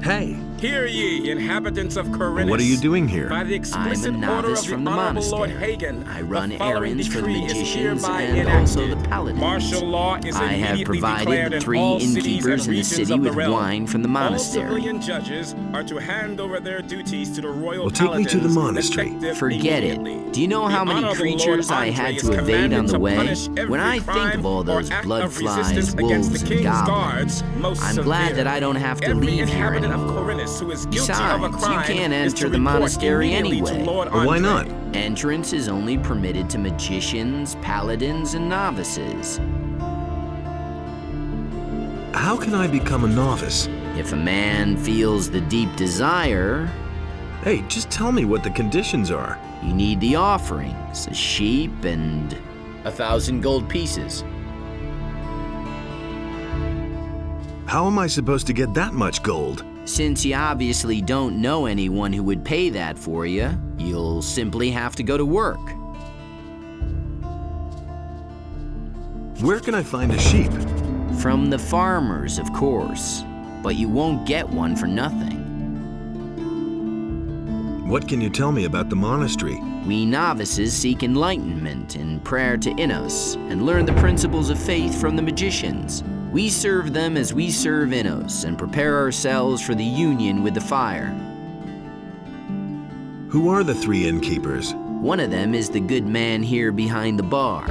Hey!
Hear ye, inhabitants of Corinth.
What are you doing here?
By the explicit
I'm a
order
novice
of the
from the
Honorable Lord
monastery.
Hagen,
I run
the following
errands for the
decree is
magicians
hereby
and
enacted.
also the paladins.
Martial law is
I have
immediately
provided
declared
the
in
3
all cities
innkeepers
and
in the
regions
city
of the
with
realm.
wine from the monastery.
All civilian judges are to hand over their duties to the royal
Well, take me to the
paladins,
monastery.
effective
Forget
immediately.
it. Do you know how
The
many
Honorable
creatures
Lord
I had
Andre
to
is
evade on the
commanded to
way?
punish every
When I think
crime
of all
or
those
act
blood
of
flies,
resistance against
wolves,
the
and
king's
goblins,
guards, most
I'm glad
severe.
that I don't have to
Every
leave here
inhabitant of
anymore.
Corinth who is guilty
Besides,
of a crime
you can't
is to
enter the
report
monastery
immediately to
anyway.
Lord
Why
Andre.
not?
Entrance is only permitted to magicians, paladins, and novices.
How can I become a novice?
If a man feels the deep desire,
Hey, just tell me what the conditions are.
you need the offerings, a sheep and 1,000 gold pieces.
How am I supposed to get that much gold?
Since you obviously don't know anyone who would pay that for you, you'll simply have to go to work.
Where can I find a sheep?
From the farmers, of course, but you won't get one for nothing.
What can you tell me about the monastery?
We novices seek enlightenment in prayer to Innos and learn the principles of faith from the magicians. We serve them as we serve Innos and prepare ourselves for the union with the fire.
Who are the 3 innkeepers?
One of them is the good man here behind the bar.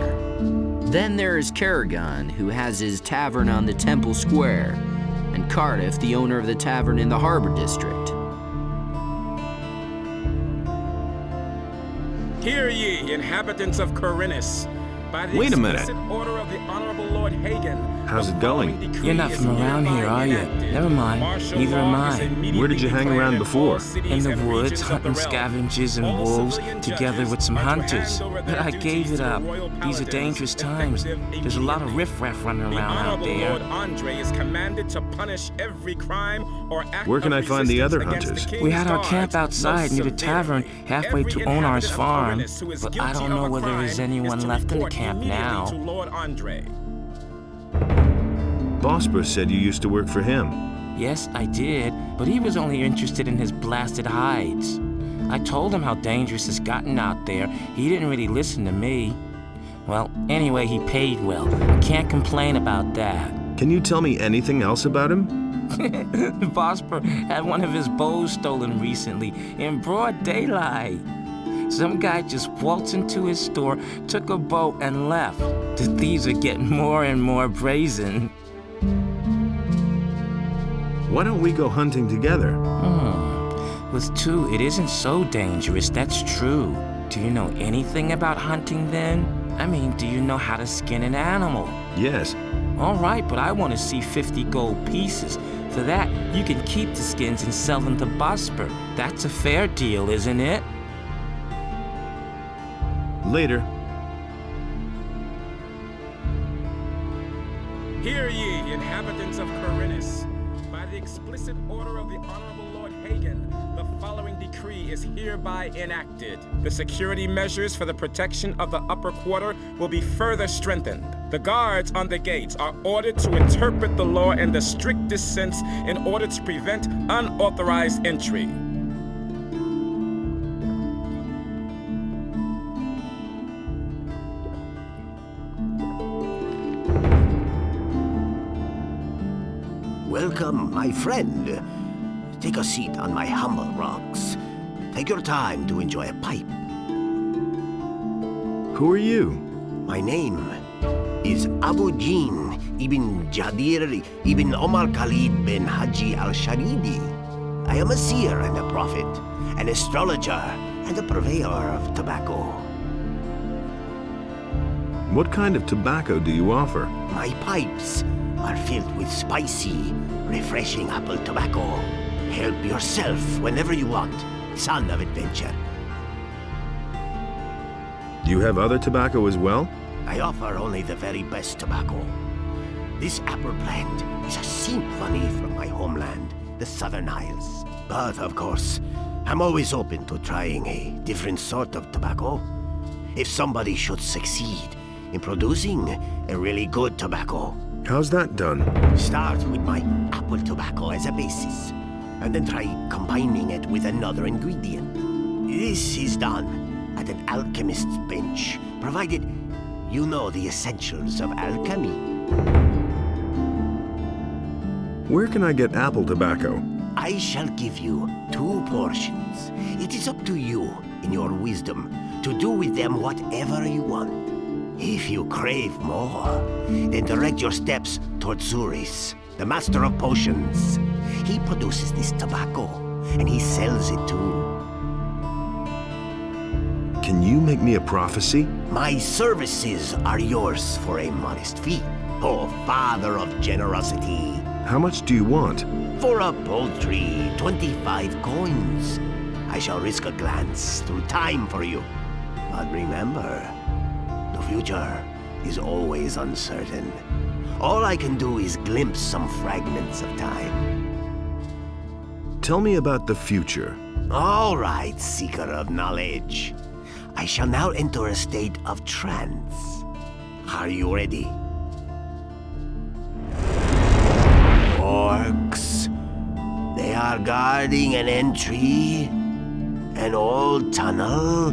Then there is Karagon, who has his tavern on the Temple Square, and Cardiff, the owner of the tavern in the Harbor District.
Hear ye, inhabitants of Corinth. By the
Wait a minute.
explicit order of the Honorable Lord Hagen.
How's
the
it going?
following decree
You're not
is
from around
hereby
here, are you?
enacted.
Never mind.
Martial
Neither am
law is
I.
immediately
Where did you hang
declared
around
in
before?
all cities
In the
and
woods,
regions of the
hunting
realm.
scavengers and
All
wolves,
civilian
together
judges
with some
are to
hunters.
hand over
But
their
I
duties
gave
to
it
the
up.
royal
These are
paladins,
dangerous times.
effective
There's a lot of
immediately.
riffraff running
The
around out
Honorable
there.
Lord Andre is commanded to punish every crime or act
Where can
of
I find the
resistance
other
against
hunters?
the king's
We had our
guards
camp outside
most
near the tavern,
severely.
halfway to
Every
Onar's
inhabitant of
farm.
Corinth who is
But I
guilty
don't know
of a
whether there's
crime
anyone
is to
left in the
report
camp
immediately
now.
to Lord Andre.
Bosper said you used to work for him.
Yes, I did, but he was only interested in his blasted hides. I told him how dangerous it's gotten out there. He didn't really listen to me. Well, anyway, he paid well. I can't complain about that.
Can you tell me anything else about him?
Vosper had one of his bows stolen recently in broad daylight. Some guy just waltzed into his store, took a bow, and left. The thieves are getting more and more brazen.
Why don't we go hunting together?
With 2, it isn't so dangerous, that's true. Do you know anything about hunting then? I mean, do you know how to skin an animal?
Yes.
All right, but I want to see 50 gold pieces. For that, you can keep the skins and sell them to Bosper. That's a fair deal, isn't it?
Later.
Hear ye, inhabitants of Corinth. By the explicit order of the Honorable Lord Hagen, the following decree is hereby enacted. The security measures for the protection of the upper quarter will be further strengthened. The guards on the gates are ordered to interpret the law in the strictest sense in order to prevent unauthorized entry.
Welcome, my friend. Take a seat on my humble rocks. Take your time to enjoy a pipe.
Who are you?
My name is Abu Jin ibn Jadir ibn Omar Khalid bin Haji al-Sharidi. I am a seer and a prophet, an astrologer and a purveyor of tobacco.
What kind of tobacco do you offer?
My pipes are filled with spicy, refreshing apple tobacco. Help yourself whenever you want, son of adventure.
Do you have other tobacco as well?
I offer only the very best tobacco. This apple plant is a symphony from my homeland, the Southern Isles. But of course, I'm always open to trying a different sort of tobacco. If somebody should succeed in producing a really good tobacco.
How's that done?
Start with my apple tobacco as a basis, and then try combining it with another ingredient. This is done at an alchemist's bench, provided you know the essentials of alchemy.
Where can I get apple tobacco?
I shall give you 2 portions. It is up to you, in your wisdom, to do with them whatever you want. If you crave more, then direct your steps toward Zuris, the master of potions. He produces this tobacco, and he sells it too.
Can you make me a prophecy?
My services are yours for a modest fee, oh father of generosity.
How much do you want?
For a paltry 25 coins. I shall risk a glance through time for you. But remember, the future is always uncertain. All I can do is glimpse some fragments of time.
Tell me about the future.
All right, seeker of knowledge. I shall now enter a state of trance. Are you ready? Orcs. They are guarding an entry, an old tunnel,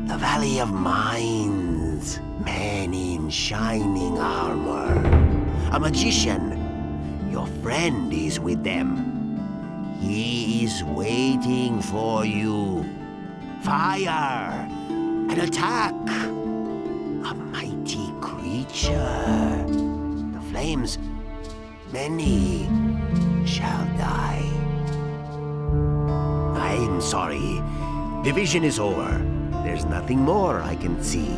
the Valley of Mines, men in shining armor. A magician, your friend is with them. He is waiting for you. Fire! An attack! A mighty creature. The flames, many shall die. I'm sorry. The vision is over. There's nothing more I can see.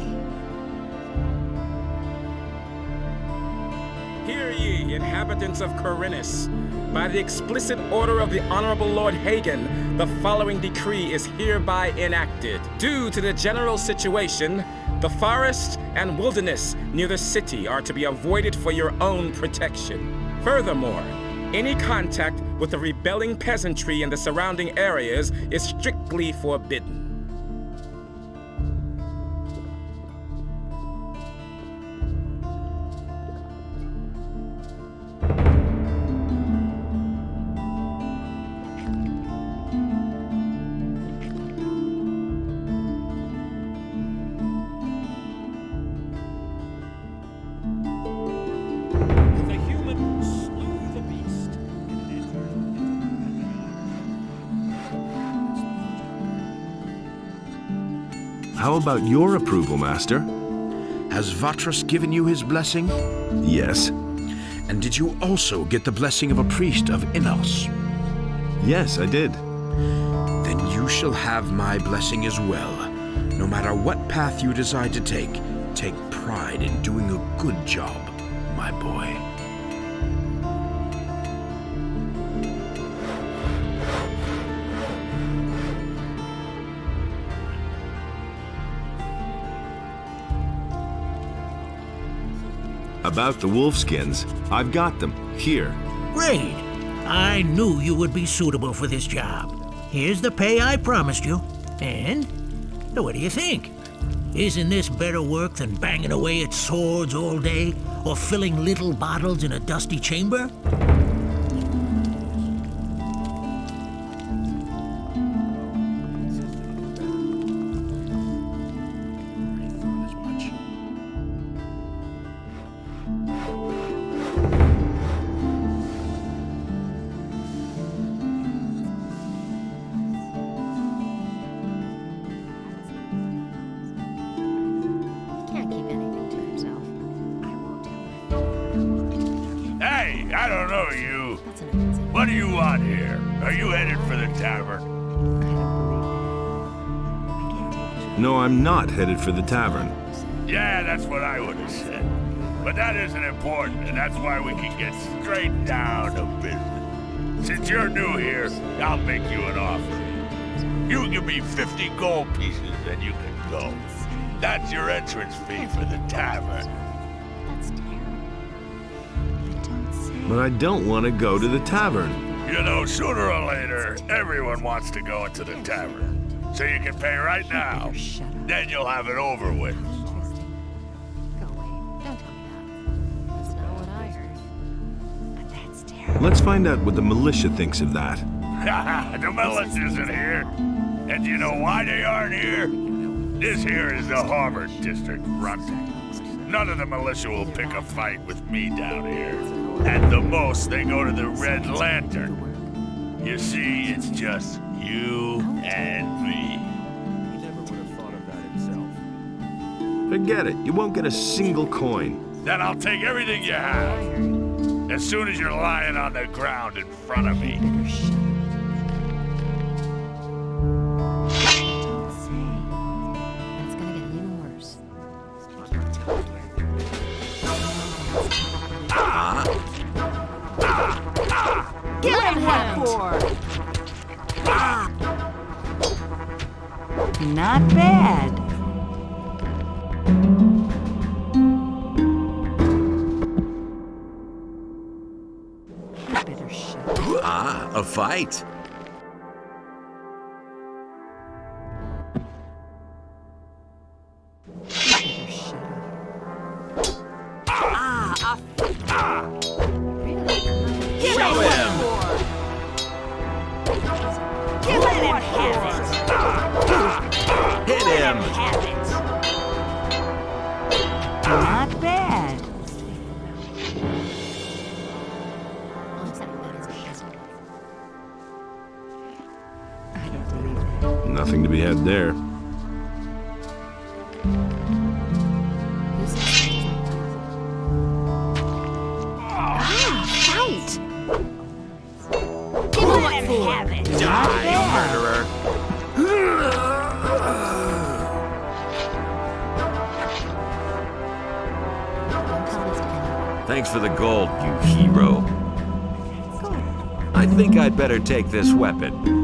Hear ye, inhabitants of Corinus. By the explicit order of the Honorable Lord Hagen, the following decree is hereby enacted. Due to the general situation, the forest and wilderness near the city are to be avoided for your own protection. Furthermore, any contact with the rebelling peasantry in the surrounding areas is strictly forbidden.
How about your approval, Master?
Has Vatras given you his blessing?
Yes.
And did you also get the blessing of a priest of Innos?
Yes, I did.
Then you shall have my blessing as well. No matter what path you decide to take pride in doing a good job, my boy.
About the wolfskins, I've got them. Here.
Great! I knew you would be suitable for this job. Here's the pay I promised you. And, what do you think? Isn't this better work than banging away at swords all day, or filling little bottles in a dusty chamber?
I don't know you. What do you want here? Are you headed for the tavern?
No, I'm not headed for the tavern.
Yeah, that's what I would have said. But that isn't important, and that's why we can get straight down to business. Since you're new here, I'll make you an offer. You give me 50 gold pieces, and you can go. That's your entrance fee for the tavern.
But I don't want to go to the tavern.
You know, sooner or later, everyone wants to go into the tavern. So you can pay right now. Then you'll have it over with.
Go away. Don't tell me that. That's not what I heard.
But that's terrible.
Let's find out what the militia thinks of that.
The militia isn't here. And you know why they aren't here? This here is the Harbor District, Runt. None of the militia will pick a fight with me down here. At the most, they go to the Red Lantern. You see, it's just you and me.
He never would have thought of that himself. Forget it. You won't get a single coin.
Then I'll take everything you have. As soon as you're lying on the ground in front of me.
Don't say. And it's gonna get even worse.
Give him what for? Not bad. You better shut up.
Ah, a fight. Hit him!
Not bad. I don't believe that.
Nothing to be had there.
Fight! Give him what for!
Die, murderer! Thanks for the gold, you hero. I think I'd better take this weapon.